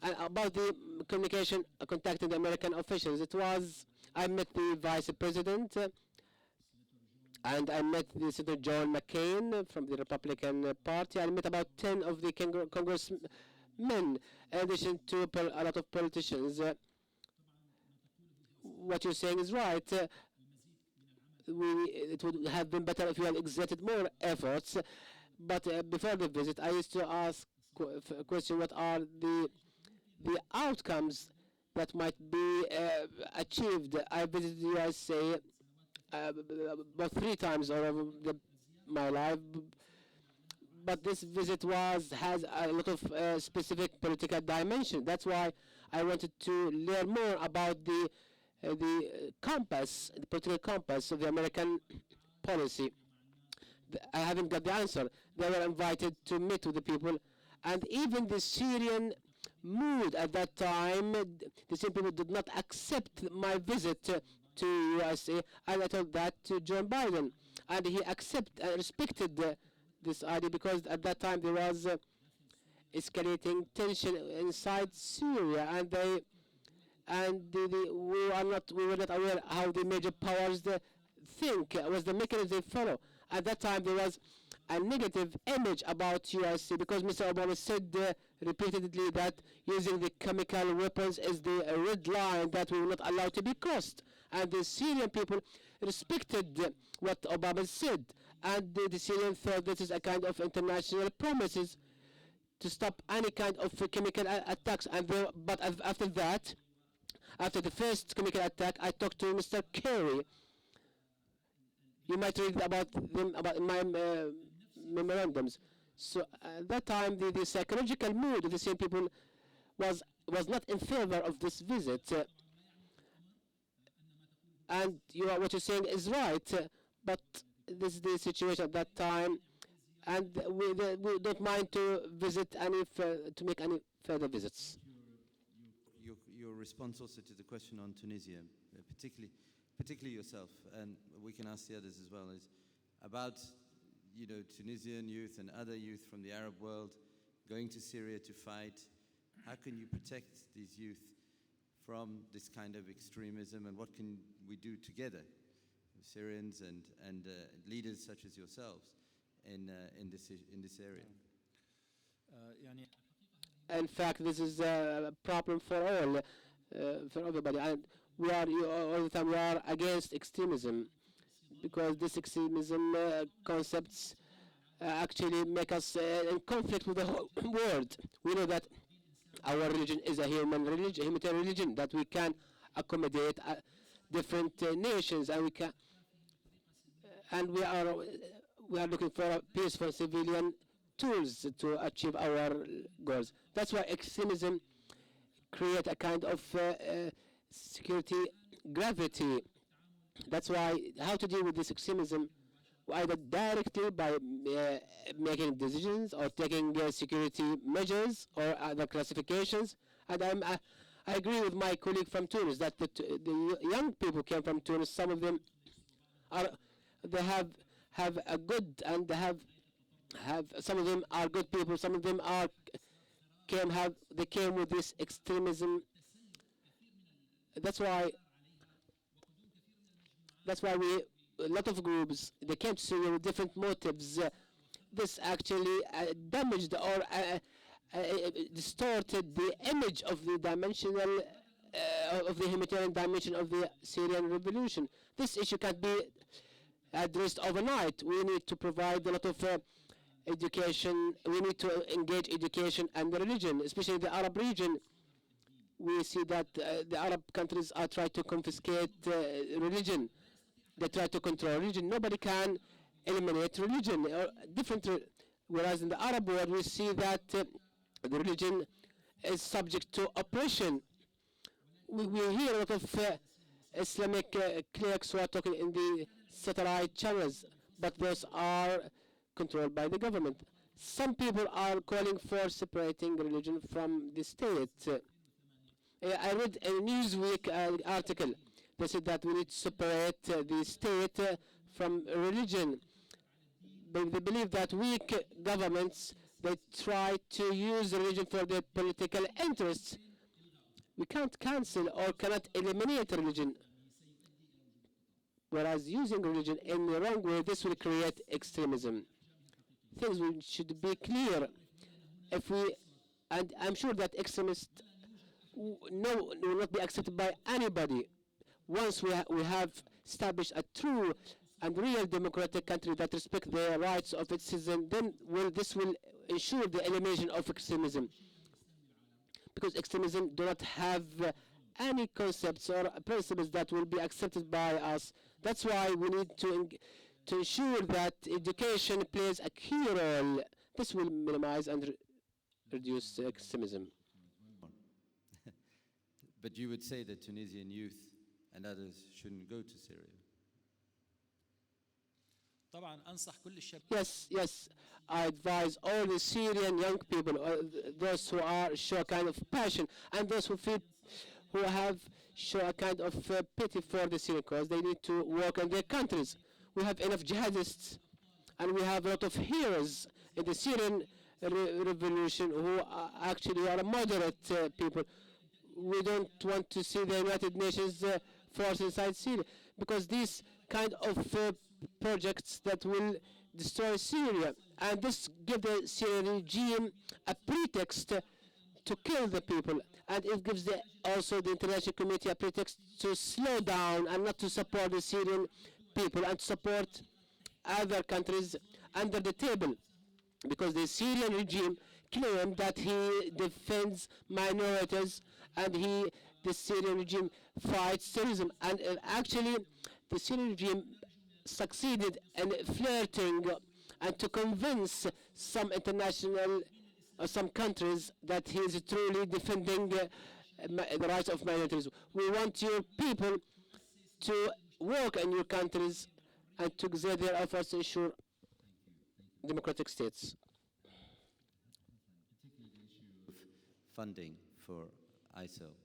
[SPEAKER 2] And about the communication, contacting the American officials, I met the Vice President and I met the Senator John McCain from the Republican Party. I met about 10 of the men, in addition to a lot of politicians. What you're saying is right. It would have been better if you had exerted more efforts. But before the visit, I used to ask a question: what are the outcomes that might be achieved? I visited the USA about 3 times over my life, but this visit has a lot of specific political dimension. That's why I wanted to learn more about the compass, the political compass of the American policy. I haven't got the answer. They were invited to meet with the people, and even the Syrian mood at that time, the Syrian people did not accept my visit to USA, and I told that to Joe Biden, and he respected this idea, because at that time there was escalating tension inside Syria, and we were not aware how the major powers think, was the mechanism they follow. At that time, there was a negative image about USA, because Mr. Obama said repeatedly that using the chemical weapons is the red line that we will not allow to be crossed. And the Syrian people respected what Obama said, and the Syrians thought this is a kind of international promises to stop any kind of chemical attacks. But after that, after the first chemical attack, I talked to Mr. Kerry. You might read about them about in my memorandums. So at that time, the psychological mood of the same people was not in favor of this visit. And what you're saying is right, but this is the situation at that time, and we don't mind to visit to make any further visits.
[SPEAKER 1] Your response also to the question on Tunisia, particularly yourself, and we can ask the others as well, is about Tunisian youth and other youth from the Arab world going to Syria to fight. How can you protect these youth from this kind of extremism, and what can we do together, Syrians and leaders such as yourselves, in this area?
[SPEAKER 2] In fact, this is a problem for all, for everybody. And we are all the time we are against extremism, because this extremism concepts actually make us in conflict with the whole world. We know that our religion is a humanitarian religion, that we can accommodate different nations, and we are looking for peaceful civilian tools to achieve our goals. That's why extremism create a kind of security gravity. That's why how to deal with this extremism, either directly by making decisions or taking security measures or other classifications. And I agree with my colleague from Tunis that the young people came from Tunis. Some of them have a good, and have some of them are good people. Some of them they came with this extremism. That's why a lot of groups, they came to Syria with different motives. This actually damaged or distorted the image of the dimensional of the humanitarian dimension of the Syrian revolution. This issue can't be addressed overnight. We need to provide a lot of education. We need to engage education and religion, especially the Arab region. We see that the Arab countries are trying to confiscate religion. They try to control religion. Nobody can eliminate religion or whereas in the Arab world we see that the religion is subject to oppression. We hear a lot of Islamic clerics who are talking in the satellite channels, but those are controlled by the government. Some people are calling for separating religion from the state. I read a Newsweek article. They said that we need to separate the state from religion. They believe that weak governments, they try to use religion for their political interests. We can't cancel or cannot eliminate religion. Whereas using religion in the wrong way, this will create extremism. Things should be clear. If we And I'm sure that extremists no, will not be accepted by anybody. Once we have established a true and real democratic country that respects the rights of its citizens, then this will ensure the elimination of extremism. Because extremism do not have any concepts or principles that will be accepted by us. That's why we need to ensure that education plays a key role. This will minimize and reduce extremism.
[SPEAKER 1] But you would say that Tunisian youth and others shouldn't go to Syria.
[SPEAKER 4] طبعا أنصح كل الشباب
[SPEAKER 2] Yes, I advise all the Syrian young people, those who show a kind of passion, and those who have show a kind of pity for the Syrian cause. They need to work in their countries. We have enough jihadists, and we have a lot of heroes in the Syrian revolution who actually are moderate people. We don't want to see the United Nations force inside Syria, because these kind of projects that will destroy Syria, and this gives the Syrian regime a pretext to kill the people, and it gives also the international community a pretext to slow down and not to support the Syrian people and to support other countries under the table, because the Syrian regime claimed that he defends minorities and the Syrian regime fights terrorism, and actually the Syrian regime succeeded in flirting and to convince some international some countries that he is truly defending the rights of minorities. We want your people to work in your countries and to exert their efforts to ensure democratic states.
[SPEAKER 1] Funding for ISIL.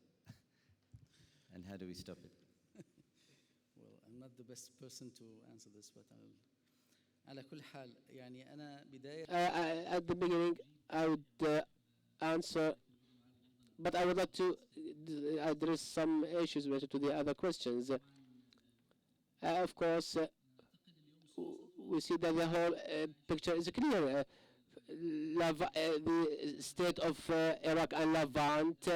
[SPEAKER 1] And how do we stop it?
[SPEAKER 3] Well, I'm not the best person to answer this, but على كل حال يعني أنا بداية
[SPEAKER 2] At the beginning, I would answer, but I would like to address some issues related to the other questions. Of course, we see that the whole picture is clear. The state of Iraq and Levant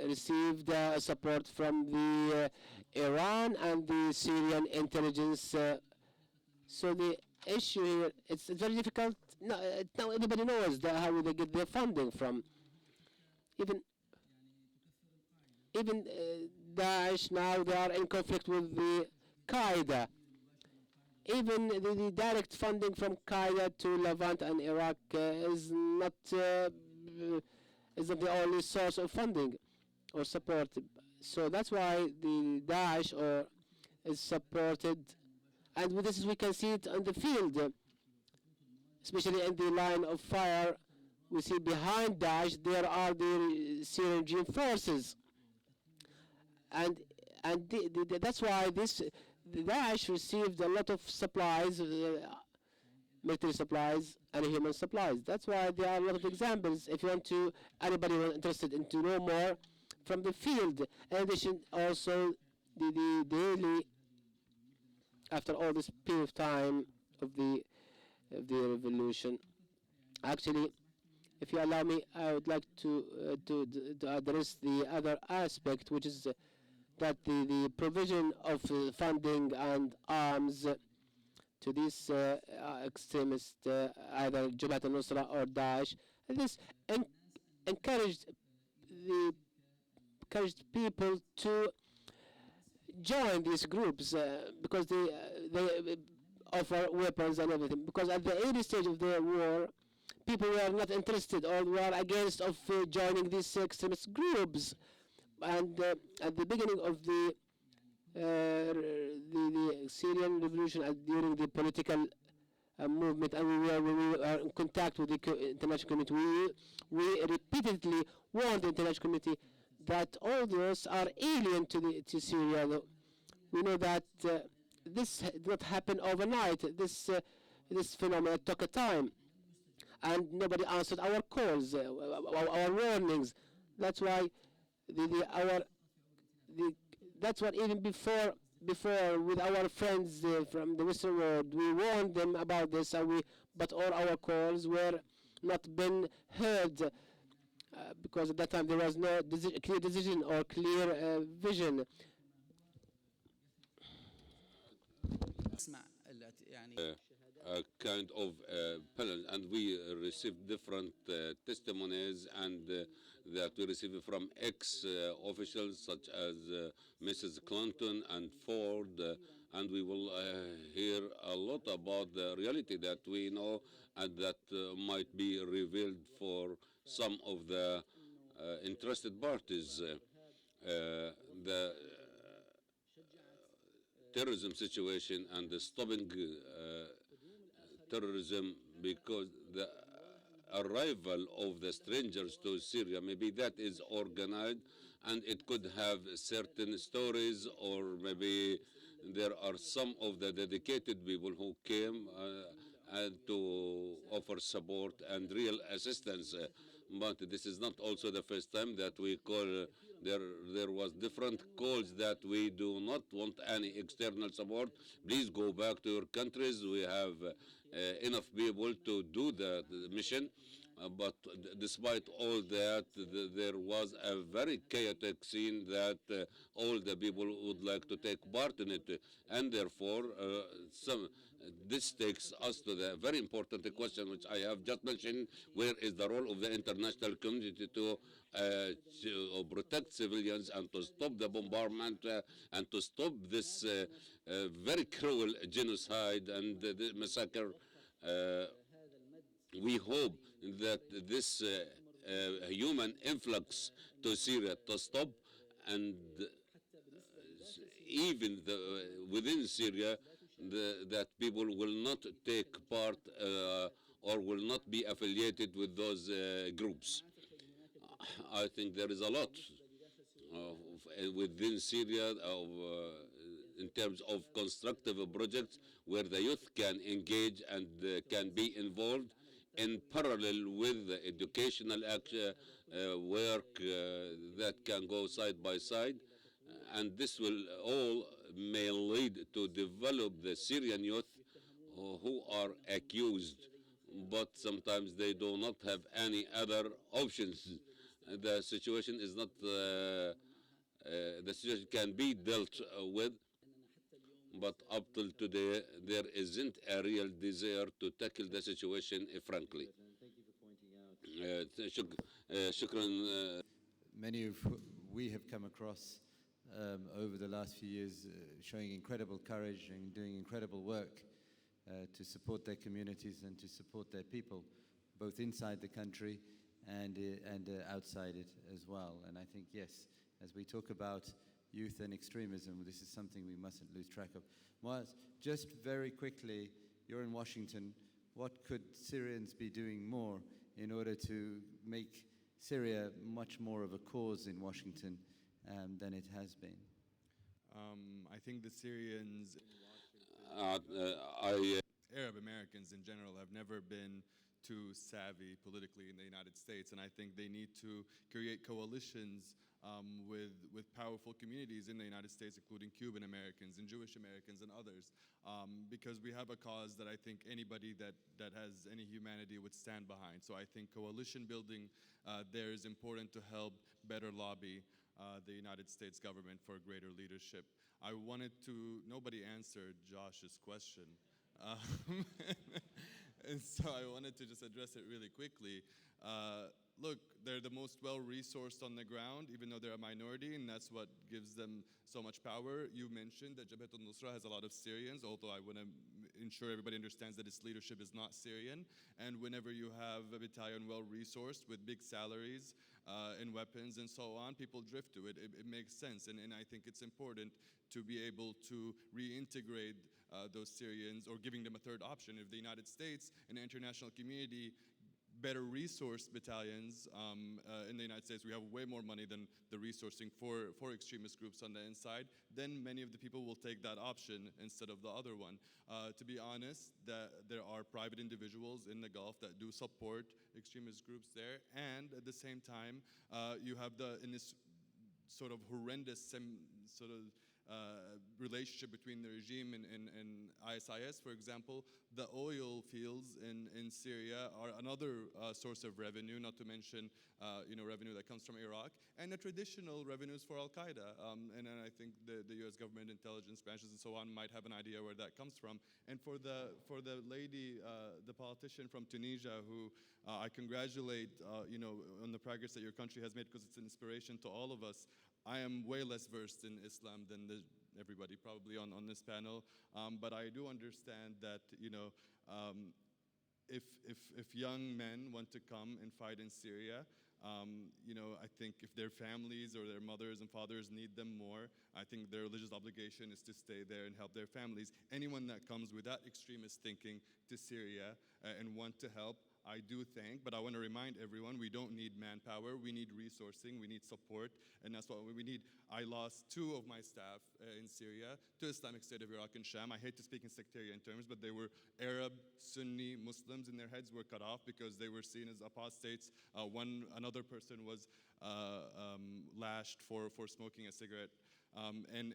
[SPEAKER 2] received support from the Iran and the Syrian intelligence. So the issue here, it's very difficult. Now everybody knows how they get their funding from. Even Daesh now, they are in conflict with the Qaeda. Even the direct funding from Qaeda to Levant and Iraq is not the only source of funding or support. So that's why the Daesh is supported, and with this we can see it on the field, especially in the line of fire. We see behind Daesh there are the Syrian regime forces, and that's why the Daesh received a lot of supplies, military supplies and human supplies. That's why there are a lot of examples. If you want to, anybody interested in to know more from the field. In addition, also the daily, after all this period of time of the revolution. Actually, if you allow me, I would like to address the other aspect, which is that the provision of funding and arms to these extremists, either Jabhat al-Nusra or Daesh, and this encouraged people to join these groups because they offer weapons and everything. Because at the early stage of the war, people were not interested or were against of joining these extremist groups. And at the beginning of the Syrian revolution, during the political movement, and we were in contact with the international community, we repeatedly warned the international community that all those are alien to Syria. We know that this did not happen overnight. This phenomenon took a time, and nobody answered our calls, our warnings. That's why that's what even before with our friends from the Western world, we warned them about this, but all our calls were not been heard, because at that time there was no clear decision or clear vision.
[SPEAKER 3] اسمع يعني
[SPEAKER 6] A kind of panel, and we received different testimonies, and that we received from ex-officials such as Mrs. Clinton and Ford, and we will hear a lot about the reality that we know and that might be revealed for some of the interested parties. The terrorism situation and the stopping terrorism, because the arrival of the strangers to Syria, maybe that is organized and it could have certain stories, or maybe there are some of the dedicated people who came and to offer support and real assistance. But this is not also the first time that we call. There was different calls that we do not want any external support. Please go back to your countries. We have enough people to do the mission. But despite all that, there was a very chaotic scene that all the people would like to take part in it. And therefore, this takes us to the very important question which I have just mentioned: where is the role of the international community to protect civilians and to stop the bombardment and to stop this very cruel genocide and the massacre? We hope that this human influx to Syria to stop, and even within Syria, that people will not take part or will not be affiliated with those groups. I think there is a lot within Syria in terms of constructive projects where the youth can engage and can be involved in parallel with the educational work that can go side by side. And this will all may lead to develop the Syrian youth who are accused, but sometimes they do not have any other options. The situation is not, the situation can be dealt with, but up till today, there isn't a real desire to tackle the situation frankly. Shukran.
[SPEAKER 1] Many of we have come across over the last few years showing incredible courage and doing incredible work to support their communities and to support their people, both inside the country and outside it as well. And I think, yes, as we talk about youth and extremism, this is something we mustn't lose track of. Mouaz, just very quickly, you're in Washington. What could Syrians be doing more in order to make Syria much more of a cause in Washington than it has been?
[SPEAKER 5] I think the Syrians, Arab Americans in general, have never been too savvy politically in the United States, and I think they need to create coalitions with powerful communities in the United States, including Cuban Americans and Jewish Americans and others, because we have a cause that I think anybody that has any humanity would stand behind. So I think coalition building there is important to help better lobby the United States government for greater leadership. I wanted to, nobody answered Josh's question. And so I wanted to just address it really quickly. Look, they're the most well-resourced on the ground, even though they're a minority, and that's what gives them so much power. You mentioned that Jabhat al-Nusra has a lot of Syrians, although I want to ensure everybody understands that its leadership is not Syrian. And whenever you have a battalion well-resourced with big salaries and weapons and so on, people drift to it. It makes sense, and I think it's important to be able to reintegrate those Syrians, or giving them a third option. If the United States and the international community better resourced battalions in the United States, we have way more money than the resourcing for extremist groups on the inside, then many of the people will take that option instead of the other one. To be honest, there are private individuals in the Gulf that do support extremist groups there, and at the same time, you have in this sort of horrendous relationship between the regime and ISIS. For example, the oil fields in Syria are another source of revenue, not to mention revenue that comes from Iraq, and the traditional revenues for Al-Qaeda. And I think the U.S. government intelligence branches and so on might have an idea where that comes from. And for the lady, the politician from Tunisia, who I congratulate, on the progress that your country has made, because it's an inspiration to all of us. I am way less versed in Islam than everybody probably on this panel, but I do understand that if young men want to come and fight in Syria, I think if their families or their mothers and fathers need them more, I think their religious obligation is to stay there and help their families. Anyone that comes without extremist thinking to Syria and want to help, I do think, but I want to remind everyone, we don't need manpower, we need resourcing, we need support, and that's what we need. I lost 2 of my staff in Syria to Islamic State of Iraq and Sham. I hate to speak in sectarian terms, but they were Arab, Sunni Muslims, and their heads were cut off because they were seen as apostates. Another person was lashed for smoking a cigarette. And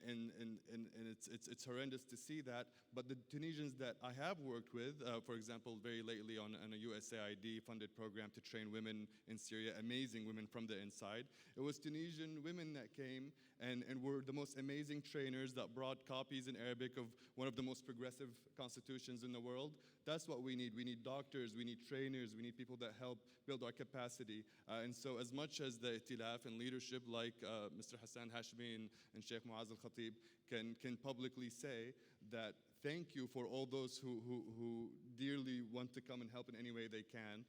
[SPEAKER 5] it's horrendous to see that. But the Tunisians that I have worked with, for example, very lately on a USAID funded program to train women in Syria, amazing women from the inside. It was Tunisian women that came and were the most amazing trainers that brought copies in Arabic of one of the most progressive constitutions in the world. That's what we need. We need doctors, we need trainers, we need people that help build our capacity. And so as much as the Itilaf and leadership like Mr. Hassan, Hachimi and Sheikh Mouaz al-Khatib can publicly say that thank you for all those who dearly want to come and help in any way they can.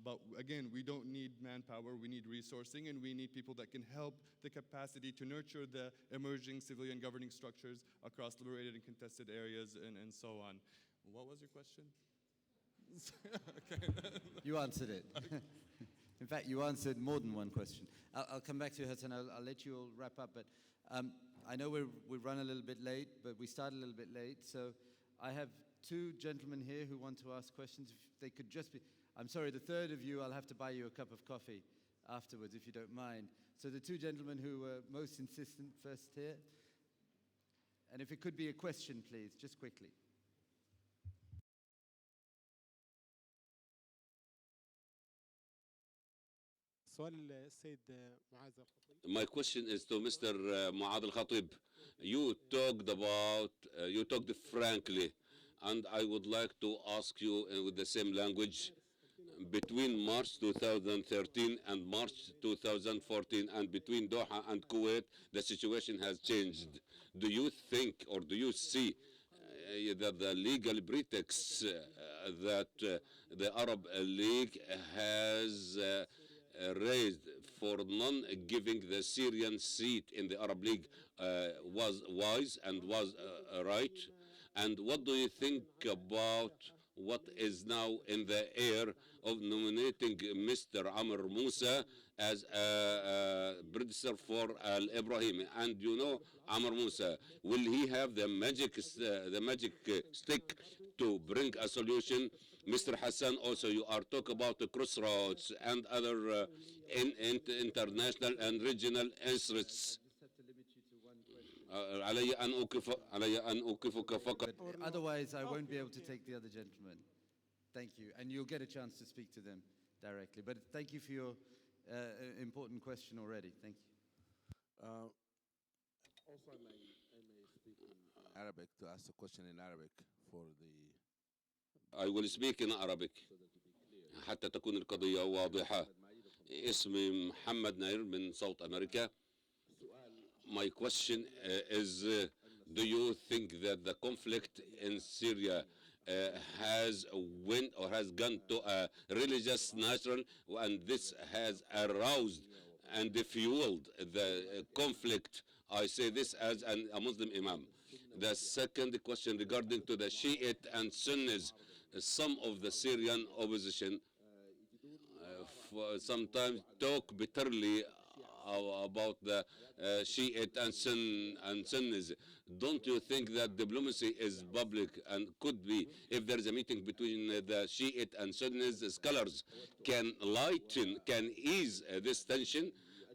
[SPEAKER 5] But again, we don't need manpower, we need resourcing, and we need people that can help the capacity to nurture the emerging civilian governing structures across liberated and contested areas and so on. What was your question? Okay.
[SPEAKER 1] You answered it. In fact, you answered more than one question. I'll come back to you, Hassan. I'll let you all wrap up. But I know we run a little bit late, but we started a little bit late. So I have 2 gentlemen here who want to ask questions. If they could just be... I'm sorry, the third of you, I'll have to buy you a cup of coffee afterwards, if you don't mind. So the 2 gentlemen who were most insistent first here. And if it could be a question, please, just quickly.
[SPEAKER 6] My question is to Mr. Mouaz al-Khatib. You talked frankly, and I would like to ask you with the same language. Between March 2013 and March 2014, and between Doha and Kuwait, the situation has changed. Do you think, or do you see that the legal pretext that the Arab League has raised for non-giving the Syrian seat in the Arab League was wise and was right? And what do you think about what is now in the air of nominating Mr. Amr Musa as a predecessor for Al-Ibrahimi? And Amr Musa, will he have the magic stick to bring a solution? Mr. Hassan, also you are talking about the crossroads and other international and regional interests.
[SPEAKER 1] Otherwise, I won't be able to take the other gentlemen. Thank you. And you'll get a chance to speak to them directly. But thank you for your important question already. Thank you.
[SPEAKER 10] Also, I may speak in Arabic to ask a question in Arabic for the...
[SPEAKER 6] I will speak in Arabic حتى تكون القضية واضحة. اسمي محمد ناير من صوت أمريكا. My question is, do you think that the conflict in Syria has went or has gone to a religious national, and this has aroused and fueled the conflict? I say this as a Muslim imam. The second question regarding to the Shiite and Sunnis, some of the Syrian opposition sometimes talk bitterly about the Shiite and Sunnis. Don't you think that diplomacy is public and could be, if there is a meeting between the Shiite and Sunnis, scholars can lighten, can ease this tension,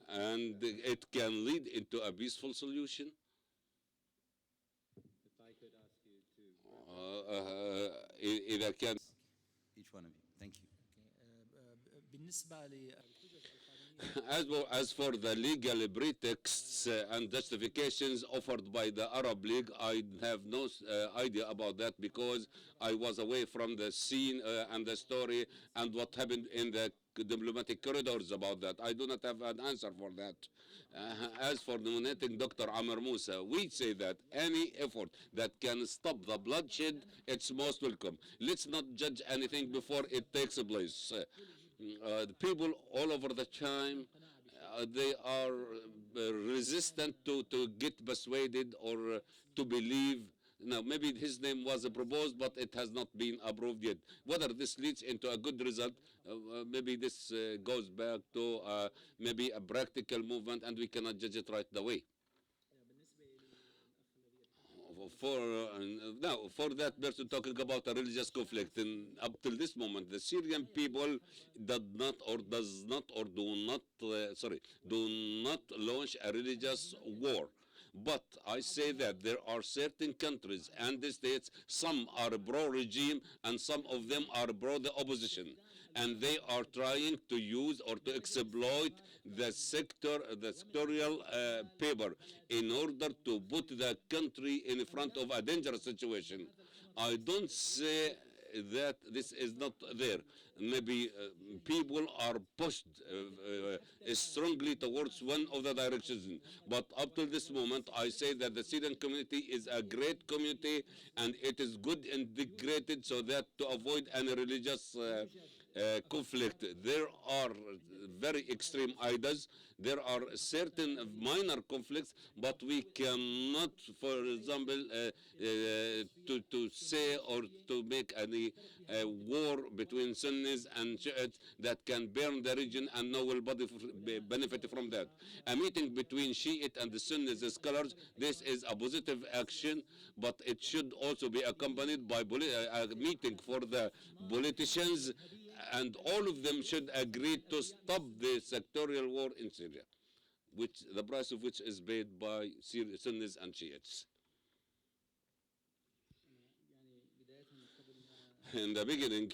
[SPEAKER 6] and it can lead into a peaceful solution? إذا كان
[SPEAKER 1] Each one of you. Thank you.
[SPEAKER 4] بالنسبة
[SPEAKER 6] as for the legal pretexts and justifications offered by the Arab League, I have no idea about that because I was away from the scene and the story and what happened in the diplomatic corridors about that. I do not have an answer for that. As for nominating Dr. Amr Musa, we say that any effort that can stop the bloodshed, it's most welcome. Let's not judge anything before it takes place. The people all over the time, they are resistant to get persuaded or to believe. Now, maybe his name was proposed, but it has not been approved yet. Whether this leads into a good result, maybe this goes back to maybe a practical movement, and we cannot judge it right away. Now, for that person talking about a religious conflict, and up till this moment, the Syrian people does not do not launch a religious war. But I say that there are certain countries and the states, some are pro-regime and some of them are pro-the opposition. And they are trying to use or to exploit the sectorial paper in order to put the country in front of a dangerous situation. I don't say that this is not there. Maybe people are pushed strongly towards one of the directions. But up till this moment, I say that the Syrian community is a great community and it is good integrated so that to avoid any religious conflict. There are very extreme ideas. There are certain minor conflicts, but we cannot, for example, to say or to make any war between Sunnis and Shiites that can burn the region and no will benefit from that. A meeting between Shiite and the Sunnis scholars, this is a positive action, but it should also be accompanied by a meeting for the politicians, and all of them should agree to stop the sectorial war in Syria, which the price of which is paid by Sunnis and Shiites. In the beginning,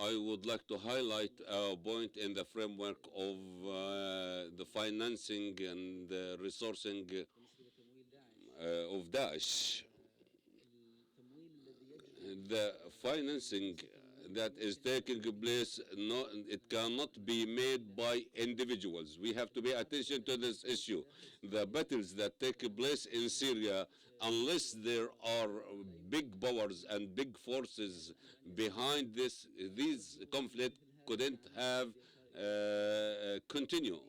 [SPEAKER 6] I would like to highlight a point in the framework of the financing and the resourcing of Daesh. The financing that is taking place, it cannot be made by individuals. We have to pay attention to this issue. The battles that take place in Syria, unless there are big powers and big forces behind these conflict couldn't have continue.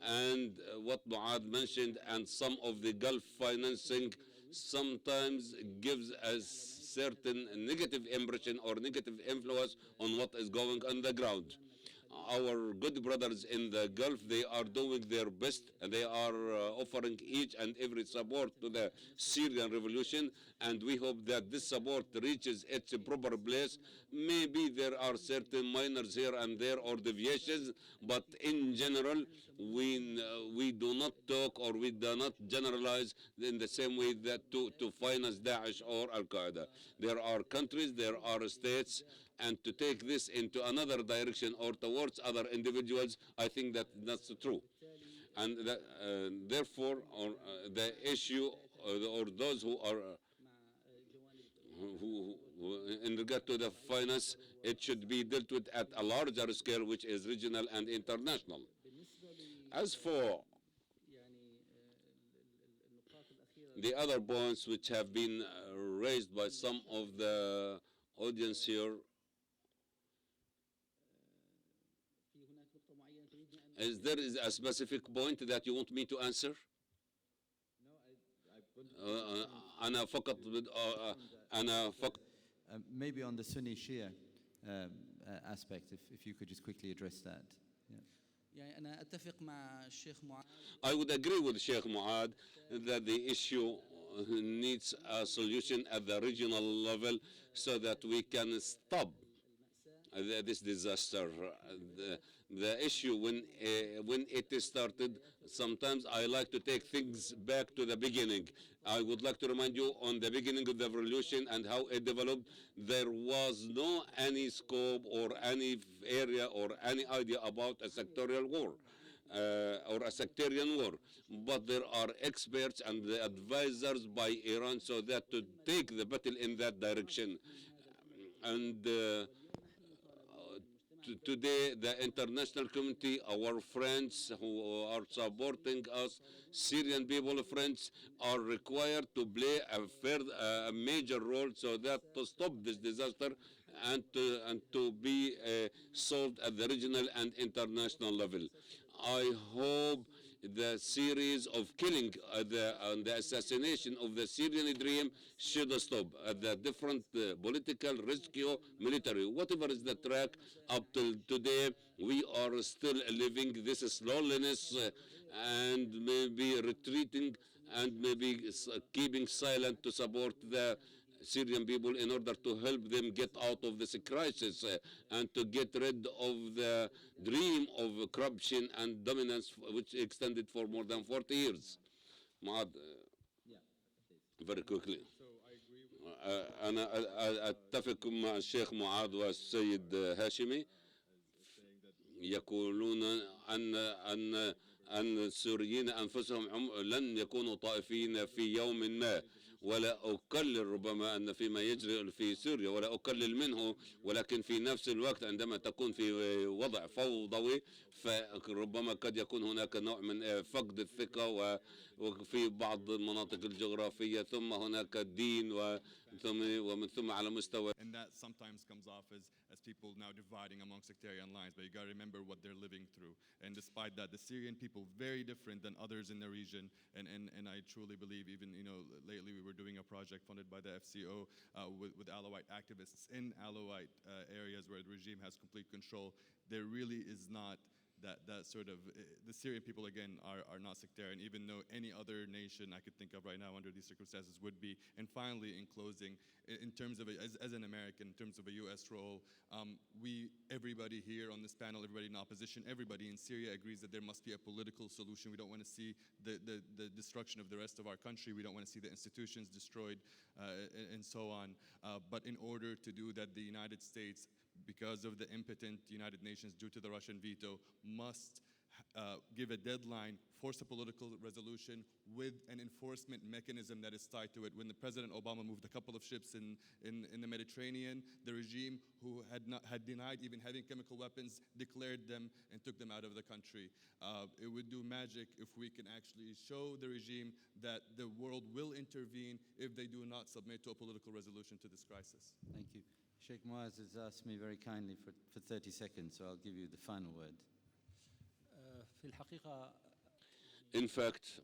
[SPEAKER 6] And what Mouaz mentioned, and some of the Gulf financing sometimes gives us certain negative impression or negative influence on what is going on the ground. Our good brothers in the Gulf, they are doing their best and they are offering each and every support to the Syrian revolution, and we hope that this support reaches its proper place. Maybe there are certain minors here and there or deviations, but in general, we do not talk or we do not generalize in the same way that to finance Daesh or Al-Qaeda. There are countries, there are states, and to take this into another direction or towards other individuals, I think that that's true. And that, therefore, the issue or those who are who in regard to the finance, it should be dealt with at a larger scale, which is regional and international. As for the other points which have been raised by some of the audience here, is there a specific point that you want me to answer?
[SPEAKER 1] Maybe on the Sunni Shia aspect, if you could just quickly address that.
[SPEAKER 3] يعني أنا أتفق مع الشيخ معاذ.
[SPEAKER 6] I would agree with Sheikh Mouaz that the issue needs a solution at the regional level so that we can stop this disaster. The issue when it started, sometimes I like to take things back to the beginning. I would like to remind you on the beginning of the revolution and how it developed. There was no any scope or any area or any idea about a sectorial war. Or a sectarian war, but there are experts and the advisors by Iran so that to take the battle in that direction. And today, the international community, our friends who are supporting us, Syrian people friends, are required to play a major role so that to stop this disaster and to be solved at the regional and international level. I hope the series of killing and the assassination of the Syrian dream should stop. The different political, rescue, military, whatever is the track up till today, we are still living this slowness and maybe retreating and maybe keeping silent to support the Syrian people in order to help them get out of this crisis and to get rid of the dream of corruption and dominance which extended for more than 40 years. Mouaz, very quickly. أنا أتفق مع الشيخ معاذ والسيد هاشمي يقولون أن السوريين أنفسهم لن يكونوا طائفيين في يوم ما ولا أقلل ربما أن فيما يجري في سوريا ولا أقلل منه ولكن في نفس الوقت عندما تكون في وضع فوضوي فربما قد يكون هناك نوع من فقد الثقة وفي بعض المناطق الجغرافية ثم هناك الدين ومن ثم على مستوى.
[SPEAKER 5] And that sometimes comes off as people now dividing among sectarian lines, but you got to remember what they're living through. And despite that, the Syrian people very different than others in the region. And I truly believe, even lately we were doing a project funded by the FCO with Alawite activists in Alawite areas where the regime has complete control. There really is not that sort of, the Syrian people again are not sectarian, even though any other nation I could think of right now under these circumstances would be. And finally, in closing, in terms of, as an American, in terms of a U.S. role, everybody here on this panel, everybody in opposition, everybody in Syria agrees that there must be a political solution. We don't want to see the destruction of the rest of our country. We don't want to see the institutions destroyed and so on. But in order to do that, the United States, because of the impotent United Nations due to the Russian veto, must give a deadline, force a political resolution with an enforcement mechanism that is tied to it. When the President Obama moved a couple of ships in the Mediterranean, the regime who had denied even having chemical weapons declared them and took them out of the country. It would do magic if we can actually show the regime that the world will intervene if they do not submit to a political resolution to this crisis.
[SPEAKER 1] Thank you. Sheikh Mouaz has asked me very kindly for 30 seconds, so I'll give you the final word.
[SPEAKER 4] في الحقيقة
[SPEAKER 6] In fact,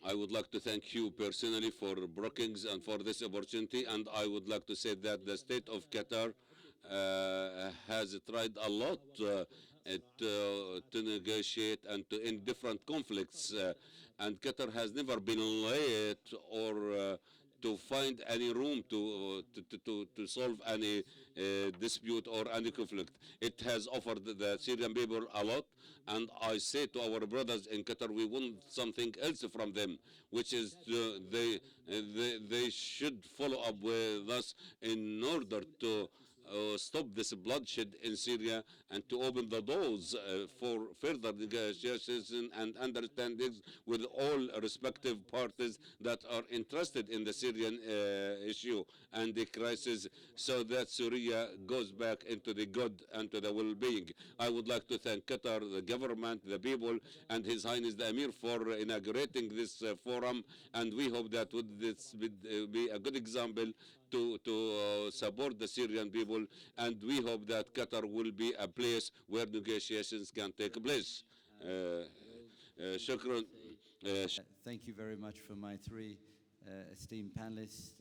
[SPEAKER 6] I would like to thank you personally for Brookings and for this opportunity, and I would like to say that the state of Qatar has tried a lot to negotiate and to end different conflicts, and Qatar has never been late or to find any room to solve any dispute or any conflict. It has offered the Syrian people a lot, and I say to our brothers in Qatar, we want something else from them, which is they should follow up with us in order to stop this bloodshed in Syria and to open the doors for further negotiations and understandings with all respective parties that are interested in the Syrian issue and the crisis, so that Syria goes back into the good and to the well-being. I would like to thank Qatar, the government, the people, and His Highness the Emir for inaugurating this forum, and we hope that this would be a good example to support the Syrian people, and we hope that Qatar will be a place where negotiations can take place. Shukran.
[SPEAKER 1] Thank you very much for my three esteemed panelists,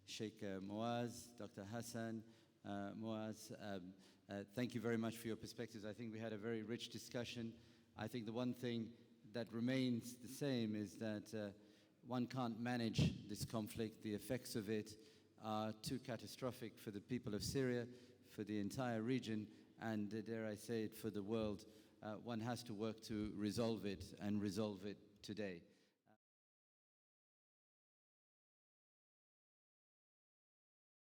[SPEAKER 1] Sheikh Mouaz, Dr. Hassan, Mouaz. Thank you very much for your perspectives. I think we had a very rich discussion. I think the one thing that remains the same is that one can't manage this conflict. The effects of it are too catastrophic for the people of Syria, for the entire region, and dare I say it, for the world. One has to work to resolve it and resolve it today.